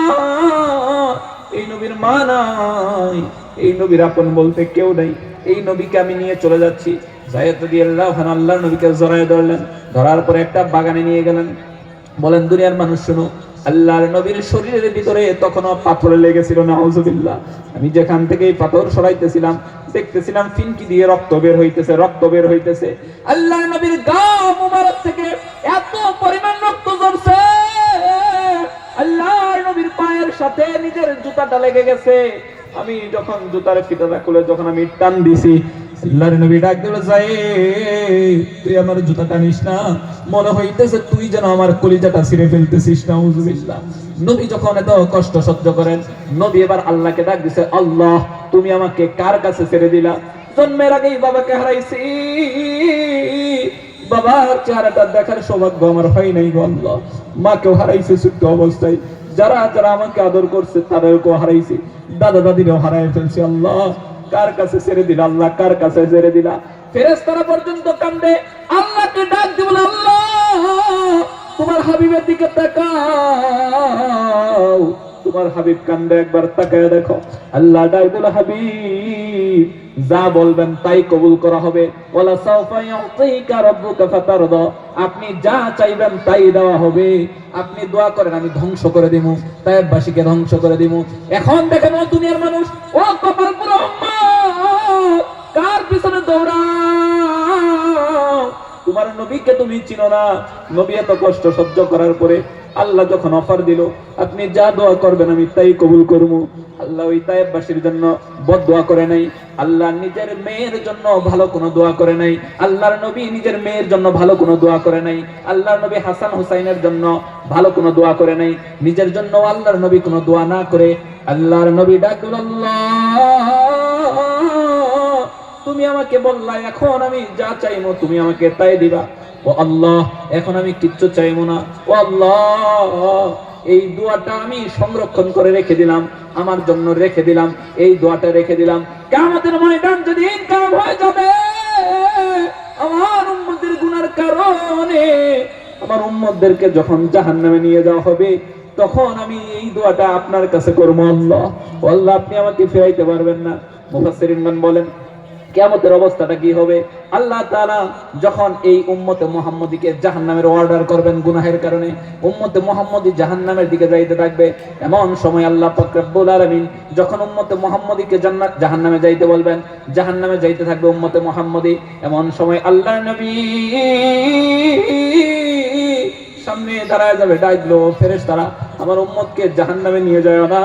এই নবীর মা নাই, এই নবীর আপন বলতে কেউ নাই, এই নবীকে আমি নিয়ে চলে যাচ্ছি। জায়েদ রাদিয়াল্লাহু আনহু আল্লাহর নবীকে জড়ায় ধরলেন, ধরার পরে একটা বাগানে নিয়ে গেলেন। বলেন, দুনিয়ার মানুষ শুনো, আল্লাহর নবীর শরীরের ভিতরে তখনও পাথর লেগেছিল। নাউজুবিল্লাহ। আমি যেখান থেকে এই পাথর সরাইতেছিলাম, দেখতেছিলাম ফিনকি দিয়ে রক্ত বের হইতেছে। আল্লাহর নবীর গা মুবারক থেকে এত পরিমাণ রক্ত ঝরছে, আল্লাহর নবীর পায়ের সাথে নিজের জুতাটা লেগে গেছে। আমি যখন জুতার ফিতাটা খুলে যখন আমি টান দিছি, আল্লাহর নবী ডাক দিল, যায়েদ তুই আমার জুতাটা নিস না, মনে হইতেছে তুই যেন আমার কলিজাটা ছিঁড়ে ফেলতেছিস। নাউজুবিল্লাহ। নবী যখন এত কষ্ট সহ্য করেন, নবী এবার আল্লাহকে ডাক দিছে, আল্লাহ তুমি আমাকে কার কাছে ছেড়ে দিলা? জন্মের আগেই বাবাকে হারাইছি, বাবার চেহারাটা দেখার সৌভাগ্য আমার হয় নাই গো আল্লাহ। মাকেও হারাইছে ছোট্ট অবস্থায়, যারা যারা আমাকে আদর করছে তাদেরকেও হারাইছি, দাদা দাদিরও হারাই ফেলছি। আল্লাহ কার কাছে ছেড়ে দিলা? আল্লাহ কার কাছে ছেড়ে দিলা? ফেরেশতারা পর্যন্ত কান্দে, আল্লাহকে ডাক দিয়ে বলে, আল্লাহ তোমার হাবিবের দিকে তাকাও, তোমার হাবিব কান্দে, একবার তাকায় দেখো। আল্লাহ ডাক দিল, হাবিব যা বলবেন তাই কবুল করা হবে। ওয়ালা সাওফা ইউতিকা রাব্বুকা ফাতারদা, আপনি যা চাইবেন তাই দেওয়া হবে। আপনি দোয়া করেন আমি ধ্বংস করে দেব, তায়েফবাসীকে ধ্বংস করে দেব। এখন দেখেন ও দুনিয়ার মানুষ, ও কপালপুর উম্মত, কার পিছনে দৌড়াও? তোমার নবীকে তুমি চিনো না। নবী এত কষ্ট সহ্য করার পরে আল্লাহ যখন অফার দিল, আপনি যা দোয়া করবেন আমি তাই কবুল করব। আল্লাহ ওই তায়েববাসীর জন্য বদদোয়া করে নাই, আল্লাহ নিজের মেয়ের জন্য ভালো কোনো দোয়া করে নাই, আল্লাহর নবী নিজের মেয়ের জন্য ভালো কোনো দোয়া করে নাই, আল্লাহর নবী হাসান হুসাইনের জন্য ভালো কোনো দোয়া করে নাই, নিজের জন্য আল্লাহর নবী কোনো দোয়া না করে আল্লাহর নবী ডাকলেন, আল্লাহ তুমি আমাকে বললা এখন আমি যা চাইবো তুমি আমাকে তাই দিবা। ও আল্লাহ এখন আমি কিচ্ছু চাইবো না। ও আল্লাহ এই দোয়াটা আমি সংরক্ষণ করে রেখে দিলাম, আমার জন্য রেখে দিলাম, এই দোয়াটা রেখে দিলাম। কিয়ামতের ময়দান যদি ইনকাম হয়ে যাবে, আমার উম্মতের গুনার কারণে আমার উম্মতদেরকে যখন জাহান্নামে নিয়ে যাওয়া হবে, তখন আমি এই দোয়াটা আপনার কাছে করবো, আল্লাহ ও আল্লাহ আপনি আমাকে ফেরাইতে পারবেন না। মুফাসসিরিনগণ বলেন কিয়ামতের অবস্থাটা কি হবে? আল্লাহ তাআলা যখন এই উম্মতে মুহাম্মদীকে জাহান্নামের অর্ডার করবেন গুনাহের কারণে, উম্মতে মুহাম্মদী জাহান্নামের দিকে যাইতে থাকবে। এমন সময় আল্লাহ পাক রব্বুল আলামিন যখন উম্মতে মুহাম্মদীকে জাহান্নামে যাইতে বলবেন, জাহান্নামে যাইতে থাকবে উম্মতে মুহাম্মদী। এমন সময় আল্লাহর নবী সামনে দাঁড়ায় যাবে, ডাকলো ফেরেশতারা আমার উম্মতকে জাহান্নামে নিয়ে যায় না,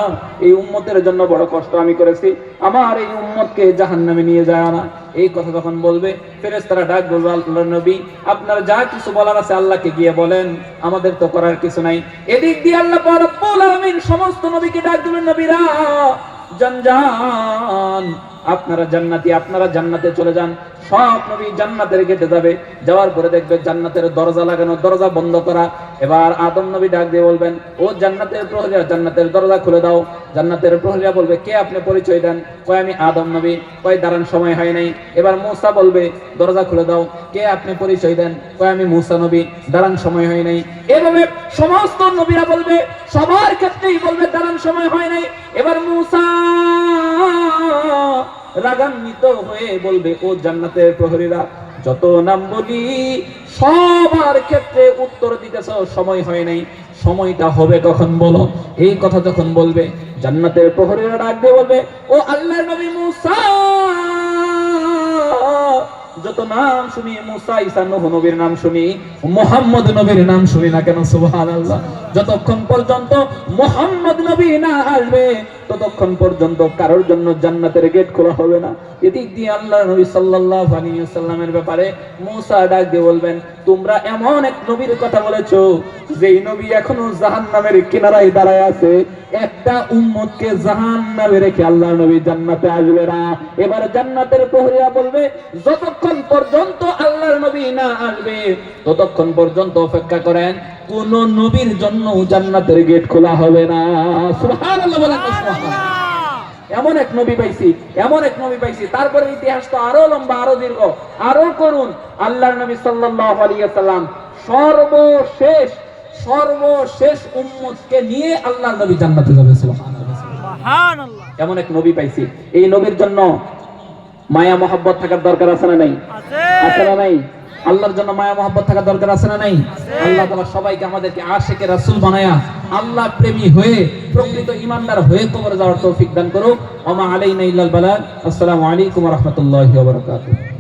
এই উম্মতের জন্য বড় কষ্ট আমি করেছি, আমার এই উম্মতকে জাহান্নামে নিয়ে যায় না। এই কথা যখন বলবে ফেরেশতারা ডাক বলবে, আল্লাহর নবী আপনার যা কিছু বলার আছে আল্লাহকে গিয়ে বলেন, আমাদের তো করার কিছু নাই। এদিক দিয়ে আল্লাহ পাক রব্বুল আলামিন সমস্ত নবীকে ডাক দিলেন, নবীরা যান আপনারা জান্নাতি, আপনারা জান্নাতে চলে যান। সব নবী জান্নাতের গেটে যাবে, যাওয়ার পরে দেখবে জান্নাতের দরজা লাগানো, দরজা বন্ধ করা। এবার আদম নবী ডাক দিয়ে বলবেন, ও জান্নাতের প্রহরীরা জান্নাতের দরজা খুলে দাও। জান্নাতের প্রহরীরা বলবে, কে আপনি পরিচয় দেন? কয় আমি আদম নবী। কয় দাঁড়ান সময় হয় নাই। এবার মূসা বলবে, দরজা খুলে দাও। কে আপনি পরিচয় দেন? কয় আমি মূসা নবী। দাঁড়ান সময় হয় নাই। এভাবে সমস্ত নবীরা বলবে, সবার ক্ষেত্রেই বলবে দাঁড়ান সময় হয় নাই। এবার মূসা রাগান্বিত হয়ে বলবে, ও জান্নাতের প্রহরীরা যত নাম বলি সবার ক্ষেত্রে উত্তর দিতেছ সময় হয় নাই, সময়টা হবে কখন বলো। এই কথা যখন বলবে জান্নাতের প্রহরীরা ডাক দিয়ে বলবে, ও আল্লাহর নবী মূসা যত নাম শুনি, মূসা ঈসা নূহ নবীর নাম শুনি, মুহাম্মদ নবীর নাম শুনি না কেন? সুবহানাল্লাহ। যতক্ষণ পর্যন্ত মুহাম্মদ নবী না আসবে ততক্ষণ পর্যন্ত কারোর জন্য জান্নাতের গেট খোলা হবে না। এদিক দিয়ে আল্লাহর নবী সাল্লাল্লাহু আলাইহি ওয়াসাল্লামের ব্যাপারে মূসা ডাক দিয়ে বলবেন, তোমরা এমন এক নবীর কথা বলেছো যেই নবী এখনো জাহান্নামের কিনারায় দাঁড়ায় আছে, একটা উম্মতকে জাহান্নামে রেখে আল্লাহর নবী জান্নাতে আসবে না। এবার জান্নাতের প্রহরীরা বলবে, যতক্ষণ পর্যন্ত আল্লাহর নবী না আসবে ততক্ষণ পর্যন্ত অপেক্ষা করেন, কোন নবীর জন্য জান্নাতের গেট খোলা হবে না। সুবহানাল্লাহ বলেন না সুবহানাল্লাহ। এমন এক নবী পাইছি, এমন এক নবী পাইছি। তারপরে ইতিহাস তো আরো লম্বা, আরো দীর্ঘ, আরো করুন। আল্লাহর নবী সাল্লাল্লাহু আলাইহি ওয়াসাল্লাম সর্বশেষ উম্মতকে নিয়ে আল্লাহর নবী জান্নাতে যাবে। সুবহানাল্লাহ। এমন এক নবী পাইছি। এই নবীর জন্য মায়া মহব্বত থাকার দরকার আছে না নাই? আছে না নাই? আল্লাহর জন্য মায়া মহব্বত থাকার দরকার আছে না নাই? আল্লাহ তাআলা সবাইকে আমাদেরকে আশিকে রাসূল বানায়া আল্লাহ প্রেমী হয়ে প্রকৃত ঈমানদার হয়ে কবরে যাওয়ার তৌফিক দান করুক। ওয়া মা আলাইনা ইল্লাল বালাগ। আসসালামু আলাইকুম ওয়া রাহমাতুল্লাহি ওয়া বারাকাতুহু।